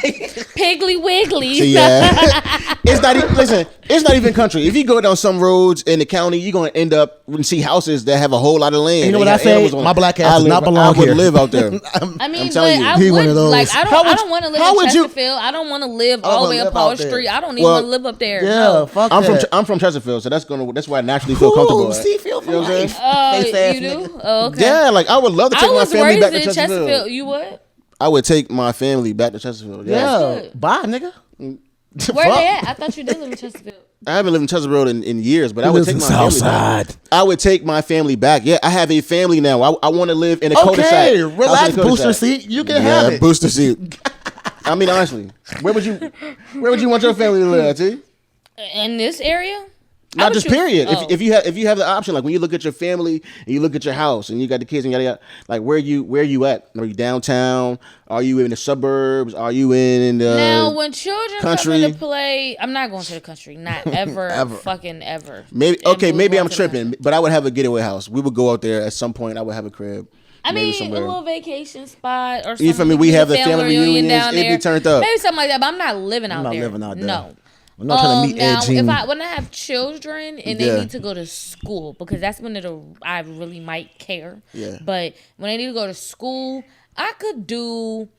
Piggly Wiggly. Yeah. It's not even. Listen, it's not even country. If you go down some roads in the county, you're gonna end up and see houses that have a whole lot of land. You know what I say? My black ass does not belong here. I would live out there. I mean, I'm but telling you. I He would one of those. like. I don't want to live in Chesterfield. I don't want to live all the way up Paul Street. I don't even want to live up there. Yeah, No. fuck I'm from Chesterfield, so that's why I naturally feel comfortable. See, feel for life. You do? Oh, okay. Yeah, like I would love to take my family back to Chesterfield. You would? I would take my family back to Chesterfield. Yeah, good. bye, nigga. Where they at? I thought you did live in Chesterfield. I haven't lived in Chesterfield in years, but I would take my family Southside. back. I would take my family back. Yeah, I have a family now. I want to live in a cul-de-sac. Okay, relax, booster seat. You can have it. Booster seat. I mean, honestly, where would you want your family to live, T? In this area? Not just period. Oh. If you have the option, like when you look at your family and you look at your house and you got the kids and yada yada, like where you at? Are you downtown? Are you in the suburbs? Are you in the now when children country? come into play? I'm not going to the country. Not ever, fucking ever. Maybe Ever maybe I'm going to tripping, but I would have a getaway house. We would go out there at some point. I would have a crib. I maybe mean, somewhere. a little vacation spot or something. You feel me? We have the family reunions. down It'd be there. turned up. Maybe something like that, but I'm not living out not there. living out there. No. I'm not trying to meet now, Ed Jean. when I have children and they need to go to school, because that's when I really might care. Yeah. But when they need to go to school, I could do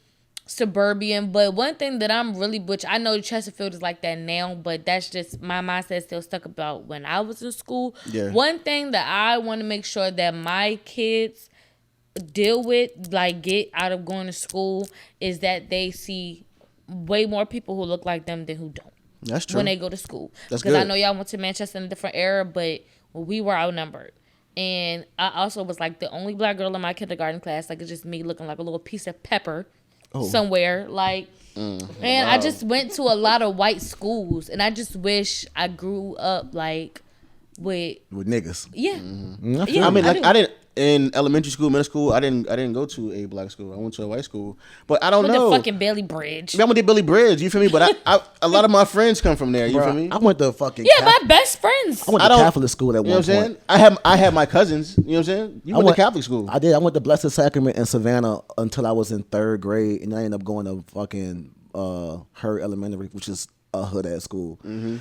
suburban. But one thing that I'm really, which I know Chesterfield is like that now, but that's just my mindset still stuck about when I was in school. Yeah. One thing that I want to make sure that my kids deal with, like get out of going to school, is that they see way more people who look like them than who don't. That's true. When they go to school. That's because I good. know y'all went to Manchester in a different era, but we were outnumbered. And I also was like the only black girl in my kindergarten class. Like, it's just me looking like a little piece of pepper somewhere. Like, and I just went to a lot of white schools. And I just wish I grew up like with niggas. Yeah. I mean, like I didn't in elementary school, middle school. I didn't go to a black school. I went to a white school. But I don't with know. the fucking Bailey Bridge. I went to Billy Bridge. You feel me? But I a lot of my friends come from there. You feel me? I went to fucking My best friends. I went to Catholic school at You know one what I'm point. saying? I had my cousins. You know what I'm saying? You went to Catholic school. I did. I went to Blessed Sacrament in Savannah until I was in 3rd grade, and I ended up going to fucking Hurd Elementary, which is a hood ass school.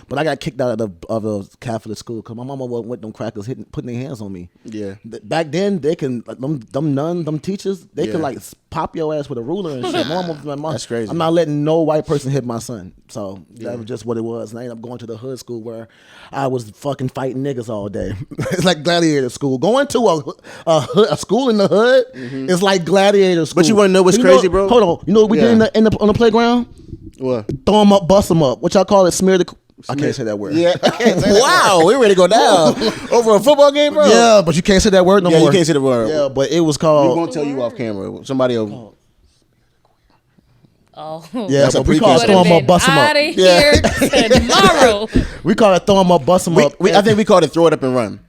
But I got kicked out of the Catholic school because my mama wasn't with them crackers putting their hands on me. Yeah. Back then, they can them nuns, them teachers, they could like pop your ass with a ruler and shit. My mama, That's crazy. I'm not letting no white person hit my son. So that was just what it was. And I ended up going to the hood school where I was fucking fighting niggas all day. It's like gladiator school. Going to a school in the hood is like gladiator school. But you wanna know what's crazy, bro? Hold on. You know what we did on the playground? What? Throw them up, bust them up. What y'all call it? Smear the. I can't say that word. Yeah. Wow, we ready to go down over a football game, bro. Yeah, but you can't say that word no more. Yeah, you can't say the word. Yeah, but it was We're called. gonna tell you off camera. Somebody will. Oh. Yeah, That's but a we call it precursor. throw them up, bust them up. Out of here tomorrow. We call it throw them up, bust them up. I think we called it throw it up and run.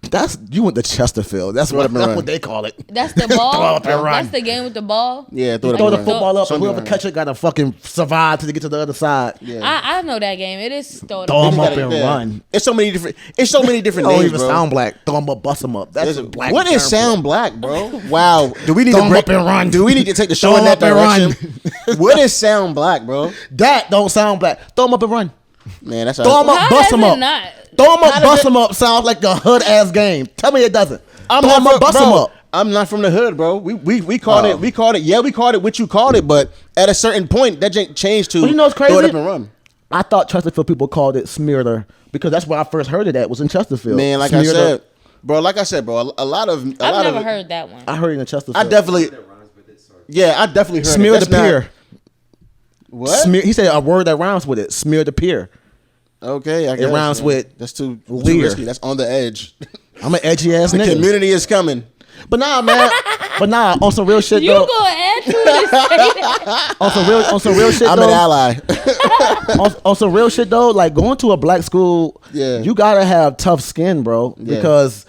That's you went to Chesterfield. That's what they call it. That's the ball. Throw up and run. That's the game with the ball. Yeah, Throw the football up, and whoever catch it got to fucking survive to get to the other side. Yeah. I know that game. It is throw them up and run. It's so many different. It's so many different names, even bro. sound black. Throw them up, bust them up. That's a black. What is sound black, bro? Wow. Do we need throw to break up and run? Do we need to take the show in that direction? What is sound black, bro? That don't sound black. Throw them up and run. Man, that's throw them up, bust them up. Throw them up, bust them up. Sounds like a hood ass game. Tell me it doesn't. Throw them up, bust them up. I'm not from the hood, bro. We called it. We called it. Yeah, we called it what you called it. But at a certain point, that changed to you know what's crazy? Throw it up and run. I thought Chesterfield people called it Smearder because that's where I first heard of that was in Chesterfield. Man, like I said, bro. A lot of. I've never heard that one. I heard it in Chesterfield. I definitely heard Smear it. the pier. What? He said a word that rhymes with it. Smear the pier. Okay, I guess. It rhymes with. That's too risky. That's on the edge. I'm an edgy ass nigga. The community is coming. But nah, man. On some real shit though. You gonna add to this? on some real shit I'm though. an ally. on some real shit though, like going to a black school, you gotta have tough skin, bro. Because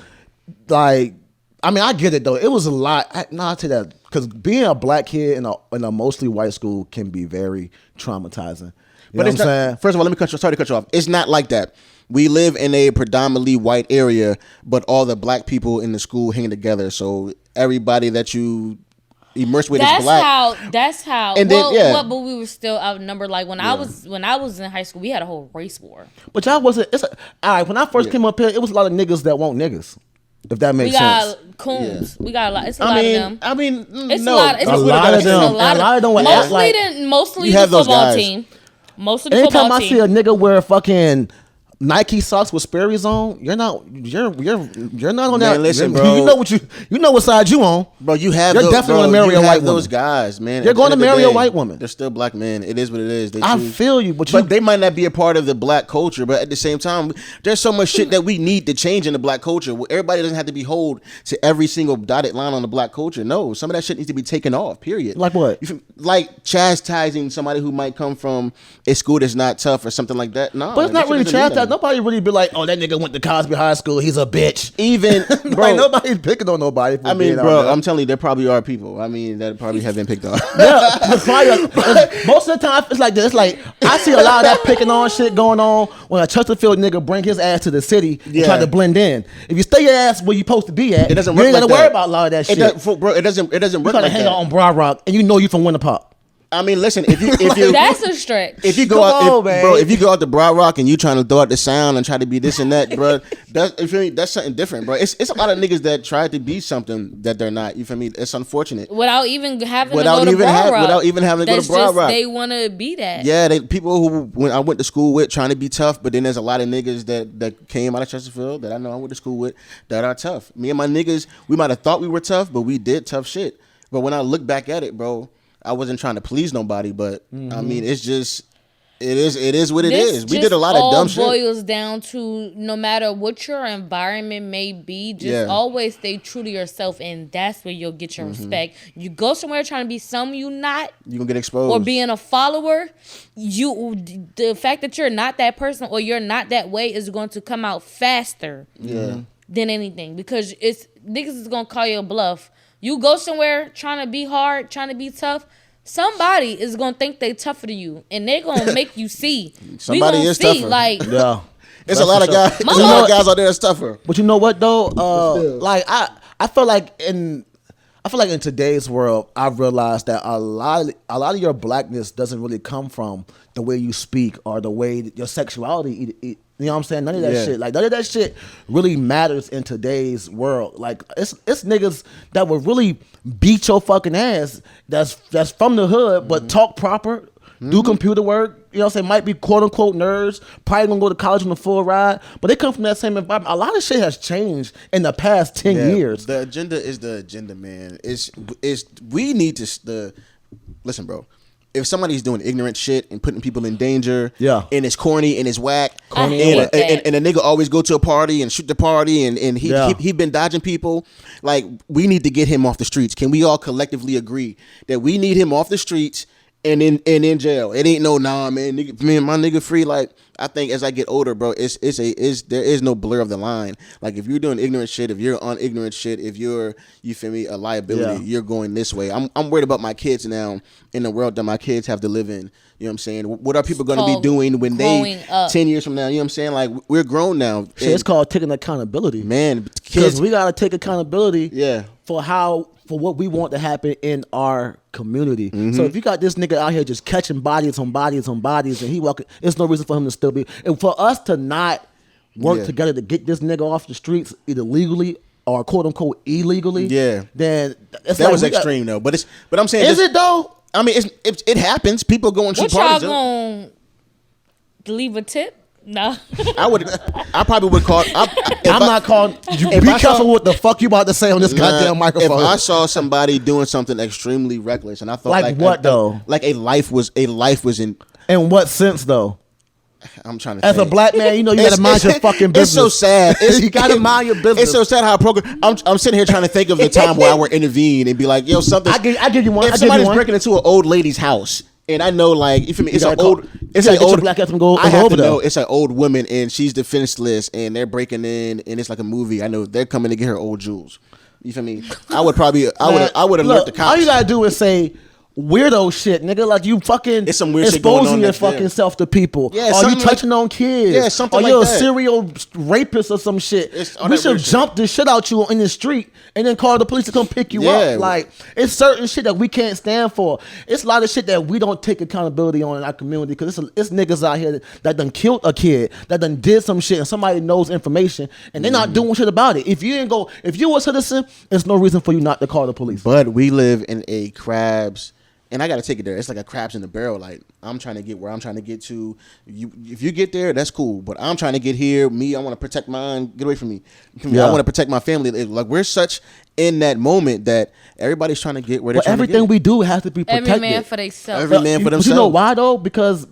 like, I mean, I get it though. It was a lot. I'll tell you that because being a black kid in a mostly white school can be very traumatizing. You know what I'm saying? First of all, sorry to cut you off. It's not like that. We live in a predominantly white area, but all the black people in the school hang together. So everybody that you immerse with is black. That's how. And but we were still outnumbered. Like when I was in high school, we had a whole race war. But y'all wasn't. All right. When I first came up here, it was a lot of niggas that want niggas. If that makes sense. We got coons. We got a lot. It's a lot of them. I mean, it's no. a lot. It's a lot of them. A lot of them. Mostly the football team. Most of the football team. Anytime I see a nigga wear fucking Nike socks with Sperry's on, you're not on that. Listen, bro. You know what side you on, bro. You're definitely gonna marry a white woman. Those guys, man. You're going to marry a white woman. They're still black men. It is what it is. I feel you, but they might not be a part of the black culture. But at the same time, there's so much shit that we need to change in the black culture. Everybody doesn't have to be hold to every single dotted line on the black culture. No, some of that shit needs to be taken off. Period. Like what? Like chastising somebody who might come from a school that's not tough or something like that. No, but it's not really chastising. Nobody really be like, oh, that nigga went to Cosby High School. He's a bitch. Even bro, like, nobody's picking on nobody. I mean, bro, I'm telling you, there probably are people. I mean, that probably have been picked on. Yeah, most of the time it's like this. It's like I see a lot of that picking on shit going on when a Chesterfield nigga bring his ass to the city and try to blend in. If you stay your ass where you supposed to be at, it doesn't you work. ain't gotta worry about a lot of that shit. Bro, it doesn't work. You gotta hang out on Broad Rock, and you know you from Winter Park. I mean, listen. If you that's a stretch. If you go if you go out to Broad Rock and you trying to throw out the sound and try to be this and that, bro, that's something different, bro. It's a lot of niggas that try to be something that they're not. You feel me? It's unfortunate. Without even having to go to Broad Rock. Without even having to go to Broad Rock. They want to be that. Yeah, people who when I went to school with trying to be tough, but then there's a lot of niggas that came out of Chesterfield that I know I went to school with that are tough. Me and my niggas, we might have thought we were tough, but we did tough shit. But when I look back at it, bro, I wasn't trying to please nobody, but I mean, it's just, it is what it is. We did a lot of dumb shit. It boils down to no matter what your environment may be, just always stay true to yourself, and that's where you'll get your respect. You go somewhere trying to be something you not, you gonna get exposed. Or being a follower, the fact that you're not that person or you're not that way is going to come out faster than anything, because niggas is gonna call you a bluff. You go somewhere trying to be hard, trying to be tough, somebody is going to think they tougher than you, and they're going to make you see. Somebody is tougher. Like, yeah. There's a lot of guys. There's a lot of guys out there that's tougher. But you know what though? Like I feel like in today's world, I've realized that a lot of your blackness doesn't really come from the way you speak or the way your sexuality. You know what I'm saying? None of that shit. Like none of that shit really matters in today's world. Like it's niggas that would really beat your fucking ass. That's from the hood, but talk proper, do computer work. You know what I'm saying? Might be quote unquote nerds. Probably gonna go to college on the full ride, but they come from that same environment. A lot of shit has changed in the past 10 years. The agenda is the agenda, man. We need to listen, bro. If somebody's doing ignorant shit and putting people in danger, and it's corny and it's whack, and a nigga always go to a party and shoot the party, and he been dodging people, like we need to get him off the streets. Can we all collectively agree that we need him off the streets and in jail. It ain't no man, man, my nigga free. Like I think as I get older, bro, there is no blur of the line. Like if you're doing ignorant shit, if you're on ignorant shit, if you're you feel me a liability, you're going this way. I'm worried about my kids now in the world that my kids have to live in. You know what I'm saying? What are people going to be doing when they 10 years from now? You know what I'm saying? Like we're grown now. Shit, it's called taking accountability, man. Because we gotta take accountability. Yeah. For what we want to happen in our community. So if you got this nigga out here just catching bodies on bodies on bodies and he walking, there's no reason for him to still be. And for us to not work together to get this nigga off the streets either legally or quote unquote illegally, then it's that was extreme though. But I'm saying, is it though? I mean, it happens. People go and shoot parties. What y'all gonna leave a tip? No, I probably would call. I'm not calling. Be careful what the fuck you about to say on this goddamn microphone. If I saw somebody doing something extremely reckless, and I thought like what though? Like a life was in. In what sense though? I'm trying to. As a black man, you know you gotta mind your fucking business. It's so sad. You gotta mind your business. It's so sad how a program. I'm sitting here trying to think of the time where I would intervene and be like, yo, something. I give you one. If somebody's breaking into an old lady's house. And I know, like, you feel me? It's an old. It's an old. Black go I have over to know it's an old woman, and she's defenseless, and they're breaking in, and it's like a movie. I know they're coming to get her old jewels. You feel me? I would alert the cops. All you gotta do is say weirdo shit, nigga. Like you fucking it's some weird shit going exposing on your fucking self to people. Yeah, or you touching on kids. Yeah, something or like you're that. a serial rapist or some shit. We should jump the shit out you in the street and then call the police to come pick you up. Like it's certain shit that we can't stand for. It's a lot of shit that we don't take accountability on in our community because it's niggas out here that done killed a kid, that done did some shit, and somebody knows information and they're not doing shit about it. If you a citizen, there's no reason for you not to call the police. But we live in a crabs. And I got to take it there. It's like a crabs in the barrel. Like, I'm trying to get where I'm trying to get to. If you get there, that's cool. But I'm trying to get here. I want to protect mine. Get away from me. I want to protect my family. Like, we're such in that moment that everybody's trying to get where they're trying to get. Everything we do has to be protected. Every man for themselves. Every man for themselves. You know why, though? Because...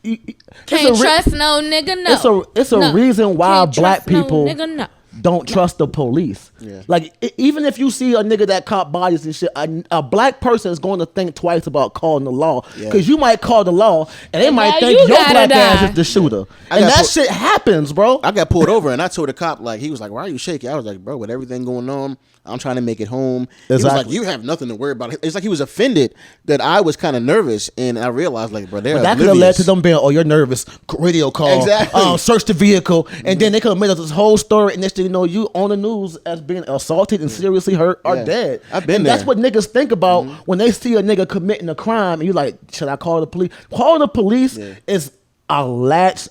Can't trust no nigga, no. It's a reason why black people... No nigga, no. Don't trust the police. Yeah. Like even if you see a nigga that caught bodies and shit, a black person is going to think twice about calling the law because you might call the law and they might think your black ass is the shooter. And that shit happens, bro. I got pulled over and I told the cop, like, he was like, "Why are you shaking?" I was like, "Bro, with everything going on, I'm trying to make it home." Exactly. He was like, "You have nothing to worry about." It's like he was offended that I was kind of nervous, and I realized, like, bro, that could have led to them being, "Oh, you're nervous." Radio call, exactly. Search the vehicle, and then they could have made up this whole story, and next thing you know, you on the news as being assaulted and seriously hurt or dead. I've been there. That's what niggas think about when they see a nigga committing a crime, and you like, should I call the police? Calling the police is a last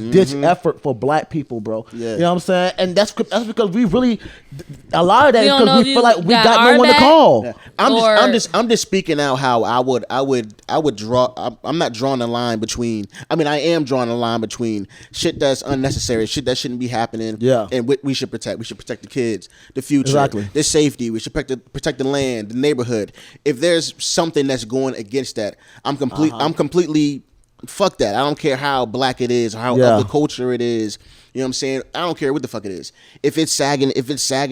ditch effort for black people, bro. Yeah. You know what I'm saying? And that's because we really a lot of that is because we feel like we got no one to call. Yeah. I'm just speaking out how I would draw. I'm not drawing a line between. I mean, I am drawing a line between shit that's unnecessary, shit that shouldn't be happening. Yeah. And we should protect. We should protect the kids, the future, exactly. the safety. We should protect the land, the neighborhood. If there's something that's going against that, I'm completely. Fuck that. I don't care how black it is or how of the culture it is. You know what I'm saying? I don't care what the fuck it is. If it's sagging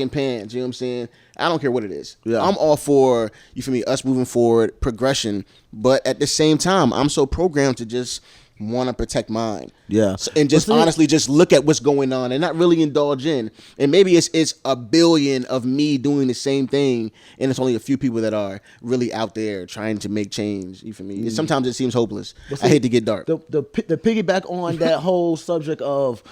pants, you know what I'm saying? I don't care what it is. Yeah. I'm all for, you feel me, us moving forward, progression. But at the same time, I'm so programmed to just want to protect mine. Yeah. And just honestly just look at what's going on and not really indulge in. And maybe it's a billion of me doing the same thing and it's only a few people that are really out there trying to make change. You feel me? Sometimes it seems hopeless. I hate to get dark. The piggyback on that whole subject of,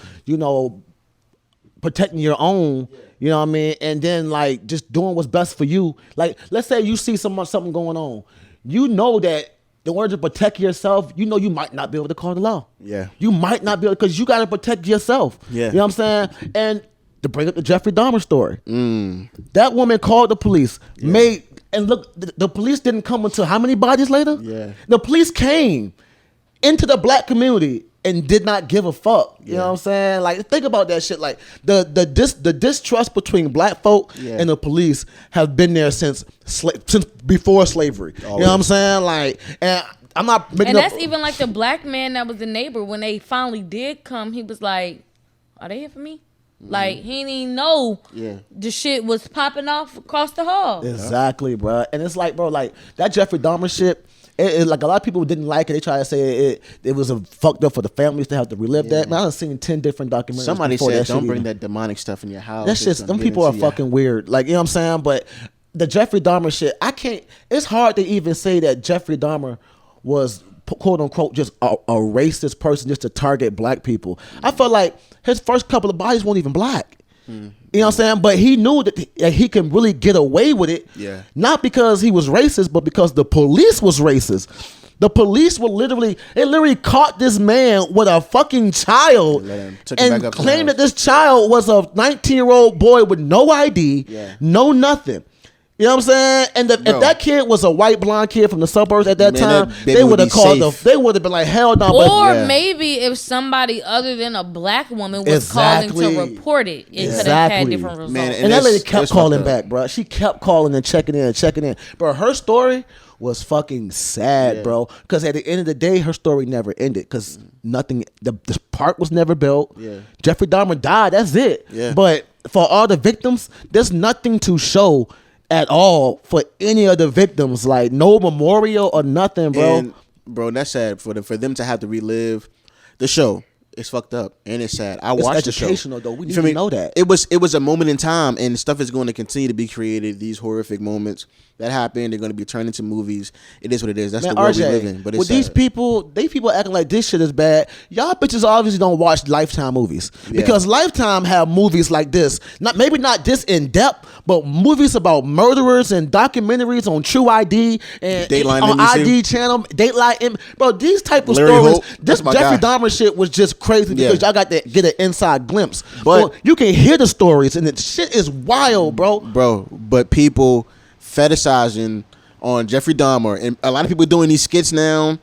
protecting your own, you know what I mean? And then like just doing what's best for you. Like let's say you see something going on. You know that in order to protect yourself, you might not be able to call the law. Yeah. You might not be able because you got to protect yourself. Yeah. You know what I'm saying? And to bring up the Jeffrey Dahmer story, that woman called the police, and look, the police didn't come until how many bodies later? Yeah. The police came into the black community and did not give a fuck. You know what I'm saying? Like, think about that shit. Like, the distrust between black folk and the police have been there since before slavery. Always. You know what I'm saying? like, and I'm not making And that's even like the black man that was the neighbor. When they finally did come, he was like, are they here for me? Like, he didn't even know the shit was popping off across the hall. Exactly, bro. And it's like, bro, like, that Jeffrey Dahmer shit, like a lot of people didn't like it. They try to say it was a fucked up for the families to have to relive that. Man, I've seen 10 different documentaries. Somebody said, that don't bring that demonic stuff in your house. That's just, them people are fucking weird. Like, you know what I'm saying? But the Jeffrey Dahmer shit, it's hard to even say that Jeffrey Dahmer was, quote unquote, just a racist person just to target black people. I felt like his first couple of bodies weren't even black. You know what I'm saying? But he knew that he can really get away with it. Yeah. Not because he was racist, but because the police was racist. The police were literally caught this man with a fucking child and claimed that this child was a 19-year-old boy with no ID, no nothing. You know what I'm saying? And if that kid was a white blonde kid from the suburbs at that time, they would have called they would have been like, hell no. Or maybe if somebody other than a black woman was calling to report it, it could have had different results. Man, and that lady kept calling back, bro. She kept calling and checking in. Bro, her story was fucking sad, bro. Because at the end of the day, her story never ended. Because nothing, the park was never built. Jeffrey Dahmer died. That's it. But for all the victims, there's nothing to show at all for any of the victims, like no memorial or nothing, bro. And, bro, that's sad for them to have to relive the show. It's fucked up and it's sad. I watched the show. It's educational though. We need to know that it was a moment in time, and stuff is going to continue to be created. These horrific moments that happen, they're going to be turned into movies. It is what it is. That's the world we live in. But it's with these people acting like this shit is bad. Y'all bitches obviously don't watch Lifetime movies because Lifetime have movies like this. Maybe not this in depth, but movies about murderers and documentaries on True ID and Dateline on NBC. ID channel, Dateline. Bro, these type of Larry stories. Holt, This Jeffrey Dahmer shit was just crazy because y'all got to get an inside glimpse. But you can hear the stories and the shit is wild, bro. But people fetishizing on Jeffrey Dahmer, and a lot of people doing these skits now,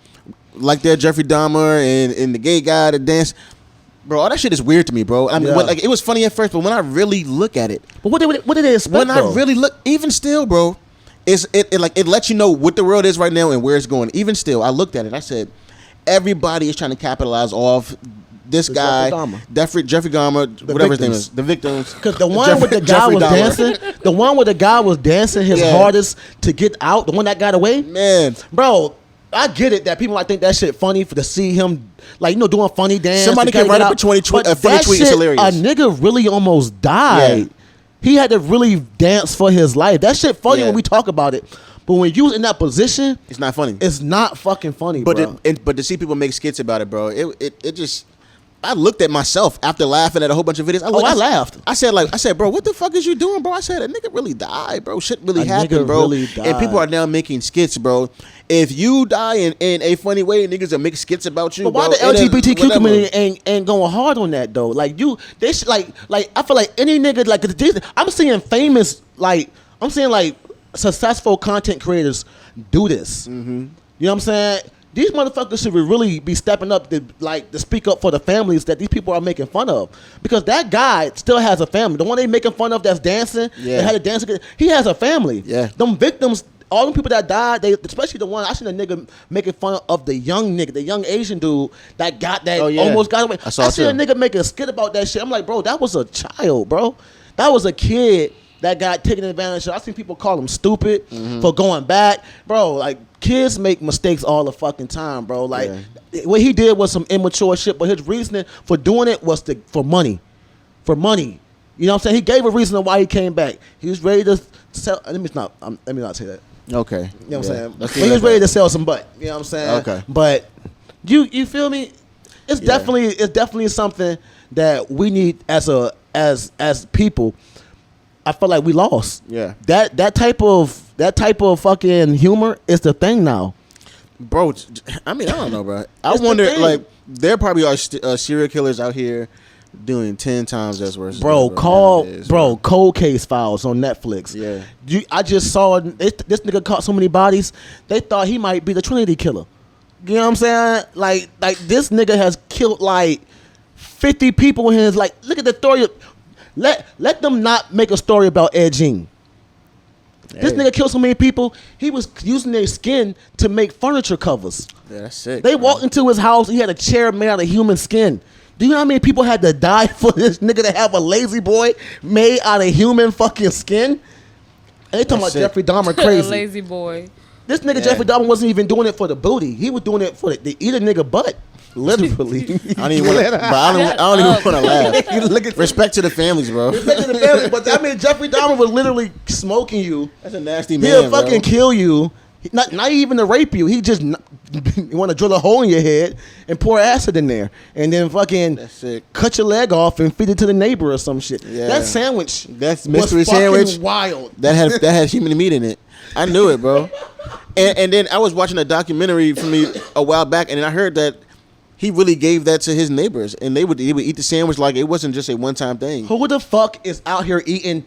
like they're Jeffrey Dahmer and the gay guy that dance. Bro, all that shit is weird to me, bro. I mean, like it was funny at first, but when I really look at it, but what did they expect? When I really look, even still, bro, it lets you know what the world is right now and where it's going. Even still, I looked at it. I said, everybody is trying to capitalize off this guy, Jeffrey Dahmer, whatever his name is, the victims. Because the one with the guy was dancing, the one with the guy was dancing his hardest to get out, the one that got away, man, bro. I get it that people might think that shit funny to see him, like, you know, doing funny dance. Somebody can write up a funny tweet. It's hilarious. A nigga really almost died. He had to really dance for his life. That shit funny when we talk about it. But when you in that position, it's not funny. It's not fucking funny, bro. But to see people make skits about it, bro, it just. I looked at myself after laughing at a whole bunch of videos. I laughed. I said, bro, what the fuck is you doing, bro? I said, a nigga really died, bro. Shit really happened, bro. Really died. And people are now making skits, bro. If you die in a funny way, niggas will make skits about you. But why bro, the LGBTQ community ain't going hard on that though? Like they should, like I feel like any nigga like I'm seeing famous successful content creators do this. Mm-hmm. You know what I'm saying? These motherfuckers should really be stepping up to speak up for the families that these people are making fun of. Because that guy still has a family. The one they making fun of that's dancing, that had a dance, he has a family. Yeah. Them victims, all them people that died, especially the one, I seen a nigga making fun of the young nigga, the young Asian dude almost got away. I seen a nigga make a skit about that shit. I'm like, bro, that was a child, bro. That was a kid that got taken advantage of. I seen people call him stupid for going back. Bro, like, kids make mistakes all the fucking time, bro. Like, what he did was some immature shit, but his reasoning for doing it was for money. For money. You know what I'm saying? He gave a reason why he came back. He was ready to sell. Let me not say that. Okay. You know what I'm saying? But he was ready to sell some butt. You know what I'm saying? Okay. But you feel me? It's definitely something that we need as people. I feel like we lost. Yeah. That type of fucking humor is the thing now. Bro, I mean, I don't know, bro. I wonder, like, there probably are serial killers out here doing 10 times as worse. Bro, Cold Case Files on Netflix. Yeah. I just saw this nigga caught so many bodies. They thought he might be the Trinity killer. You know what I'm saying? Like this nigga has killed like 50 people in his, like, look at the story. Let them not make a story about Ed Gein. Hey. This nigga killed so many people. He was using their skin to make furniture covers. Yeah, that's sick. They walked into his house. He had a chair made out of human skin. Do you know how many people had to die for this nigga to have a lazy boy made out of human fucking skin? And they talking about Jeffrey Dahmer crazy. Lazy boy. This nigga Jeffrey Dahmer wasn't even doing it for the booty. He was doing it for to eat a nigga butt. Literally. I don't even want to laugh. Respect to the families, bro. Respect to the family. But I mean, Jeffrey Dahmer was literally smoking you. That's a nasty man, He'll fucking kill you. Not even to rape you. He just want to drill a hole in your head and pour acid in there, and then fucking cut your leg off and feed it to the neighbor or some shit. Yeah. That sandwich, that's mystery sandwich, wild. That had human meat in it. I knew it, bro. And then I was watching a documentary from me a while back, and then I heard that he really gave that to his neighbors, and they would eat the sandwich like it wasn't just a one-time thing. Who the fuck is out here eating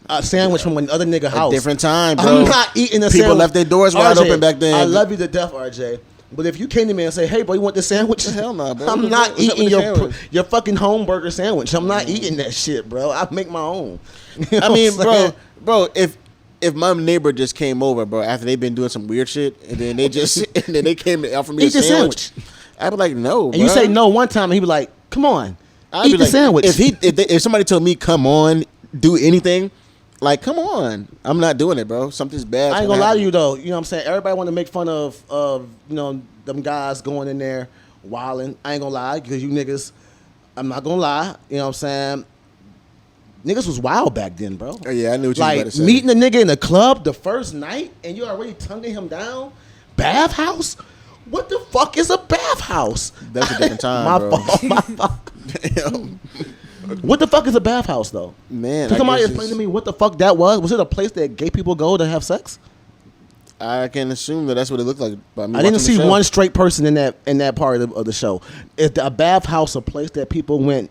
a sandwich from another nigga house? A different time, bro. I'm not eating a sandwich. People left their doors wide open back then. I love you to death, RJ. But if you came to me and say, "Hey, bro, you want this sandwich?" Hell no, bro. I'm not eating your fucking home burger sandwich. I'm not eating that shit, bro. I make my own. You know I mean, bro, if my neighbor just came over, bro, after they've been doing some weird shit, and then they came and offered me a sandwich, I'd be like, no. And you say no one time, and he'd be like, "Come on, eat the sandwich." If somebody told me, "Come on, do anything," like, come on, I'm not doing it, bro. Something's bad. I ain't gonna lie to you though. You know what I'm saying? Everybody want to make fun of them guys going in there wilding. I ain't gonna lie, because you niggas, I'm not gonna lie. You know what I'm saying? Niggas was wild back then, bro. Oh, yeah, I knew what you were about to say. Meeting a nigga in the club the first night and you already tonguing him down. Bathhouse? What the fuck is a bathhouse? That's a different time, My fault. What the fuck is a bathhouse, though? Man, can somebody explain to me what the fuck that was? Was it a place that gay people go to have sex? I can assume that's what it looked like. By me I didn't see one straight person in that part of the show. Is a bathhouse a place that people went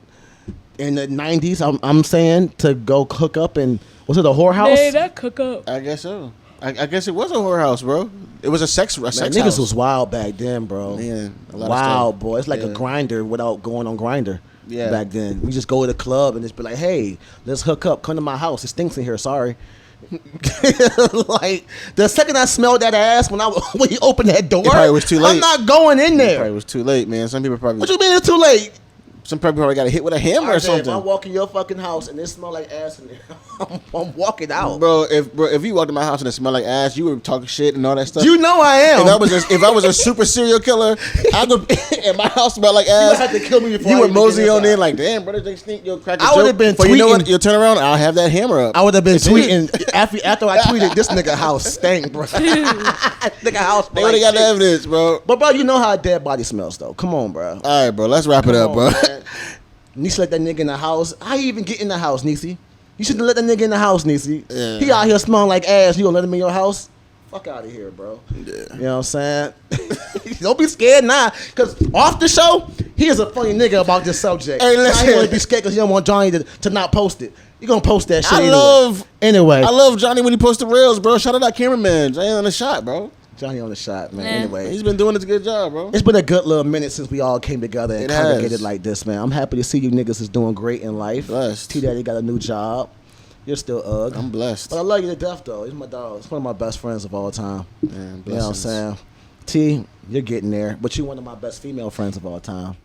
in the 90s? I'm saying to go hook up, and was it a whorehouse? Hey, that cook up. I guess so. I guess it was a whorehouse, bro. It was a sex house. Niggas was wild back then, bro. Man, wild, boy. It's like a grinder without going on Grinder. Yeah. Back then, we just go to the club and just be like, "Hey, let's hook up. Come to my house. It stinks in here. Sorry." Like the second I smelled that ass when you opened that door, it probably was too late. I'm not going in there. It probably was too late, man. Some people probably. What you mean it's too late? Some people probably got hit with a hammer or something. If I walk in your fucking house and it smell like ass in there, I'm walking out. Bro, if you walked in my house and it smelled like ass, you were talking shit and all that stuff. You know I am. If I was a super serial killer, I would and my house smelled like ass. You would have to kill me before you would mosey on in like, damn, brother, they stink. You'll crack a I would have been tweeting. You know what? You'll turn around, I'll have that hammer up. I would have been tweeting after I tweeted this nigga house stank, bro. Nigga house. They would have got the evidence, bro. But bro, you know how a dead body smells though. Come on, bro. All right, bro. Let's wrap it up, bro. Niecy let that nigga in the house. How you even get in the house, Niecy? You shouldn't let that nigga in the house, Niecy. Yeah. He out here smelling like ass. You gonna let him in your house? Fuck out of here, bro. Yeah. You know what I'm saying? Don't be scared now. Because off the show, he is a funny nigga about this subject. Hey, listen. Now he want to be scared because you don't want Johnny to not post it. You gonna post that shit anyway. I love Johnny when he posts the reels, bro. Shout out that cameraman. Johnny on the shot, bro. Johnny on the shot, man. Yeah. Anyway, he's been doing a good job, bro. It's been a good little minute since we all came together and congregated like this, man. I'm happy to see you niggas is doing great in life. Blessed. T-Daddy got a new job. You're still Ugg. I'm blessed. But I love you to death, though. He's my dog. He's one of my best friends of all time. Man, you know what I'm saying? T, you're getting there, but you're one of my best female friends of all time.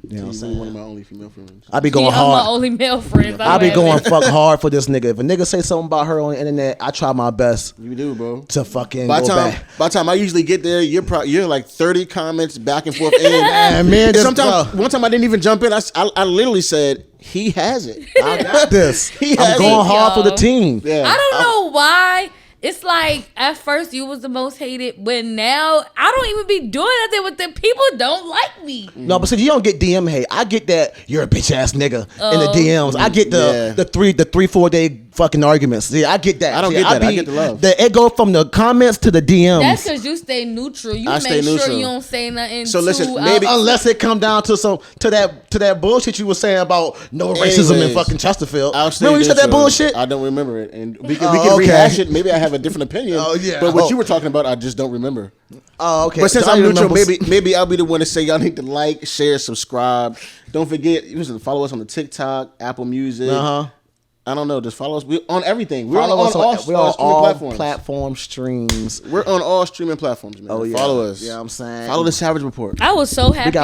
You know what I'm saying? One of my only female friends. I be going hard. My only male friends. I be going fuck hard for this nigga. If a nigga say something about her on the internet, I try my best. You do, bro. To fucking by go back. By the time I usually get there, you're like 30 comments back and forth. Man, sometimes one time I didn't even jump in. I literally said, he has it. I got this. I'm going hard for the team. Yeah. I don't know why. It's like at first you was the most hated, but now I don't even be doing nothing with them. People don't like me. No, but see, you don't get DM hate. I get that you're a bitch ass nigga in the DMs. I get the 3-4 day fucking arguments. Yeah, I get that. I don't get that. I get the love. It go from the comments to the DMs. That's because you stay neutral. You make sure you don't say nothing. So listen, maybe unless it come down to that bullshit you were saying about no racism in fucking Chesterfield. Remember you said that bullshit? I don't remember it, and we can rehash it. Maybe I have a different opinion. Oh yeah. But what you were talking about, I just don't remember. Oh okay. But since I'm neutral, maybe I'll be the one to say y'all need to like, share, subscribe. Don't forget, follow us on the TikTok, Apple Music. I don't know. Just follow us. We're on everything. We're on all streaming platform streams. We're on all streaming platforms, man. Oh yeah. Follow us. Yeah, I'm saying. Follow the Savage Report. I was so happy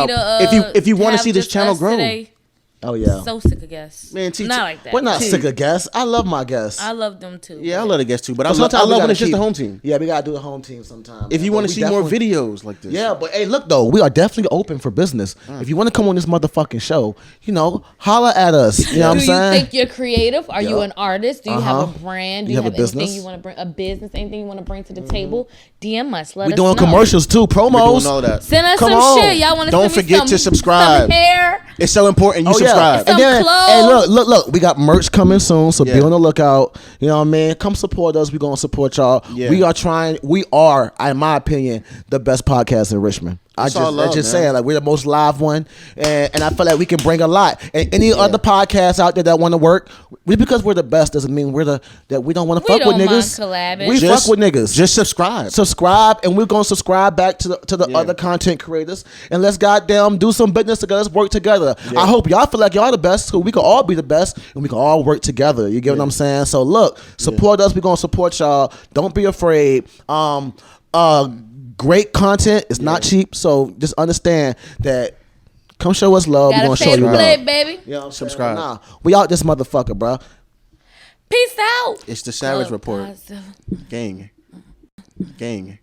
if you want to see this channel grow. Today. Oh yeah. So sick of guests. Man, not like that. We're not sick of guests. I love my guests. I love them too. Yeah, I love the guests too, but I Sometimes love we when gotta it's just the keep- home team. Yeah, we gotta do the home team sometime. If you want to see more videos like this, Yeah, but hey, look though, we are definitely open for business. If you want to come on this motherfucking show, holla at us. You know what I'm Do you saying? think you're creative? Are you an artist? Do you have a brand? Do you have a have anything business? you want to bring? A business? Anything you want to bring to the table? DM us. Let We us doing know. commercials too, we're promos. doing all that. Send us Come some on. shit. Y'all want to Don't forget to subscribe. Some hair. It's so important you subscribe. Some And then, clothes. hey, look, we got merch coming soon, so be Yeah. on the lookout. You know what I mean? Come support us. We gonna support y'all. Yeah. We are, in my opinion, the best podcast in Richmond. I It's all love, just man. saying, like we're the most live one, and I feel like we can bring a lot. And any other podcasts out there that want to work, because we're the best doesn't mean that we don't want to We fuck with don't mind niggas. collabing. We fuck with niggas. Just subscribe. Subscribe, and we're gonna subscribe back to the other content creators, and let's goddamn do some business together. Let's work together. I hope y'all feel like y'all the best, so we can all be the best, and we can all work together. You get what I'm saying? So look, support us. We're gonna support y'all. Don't be afraid. Great content. It's not cheap, so just understand that. Come show us love. We're Gotta gonna show pay you to love. play, baby. You know what I'm saying? Subscribe. Nah, we out this motherfucker, bro. Peace out. It's the Savage Club Report. Positive. Gang.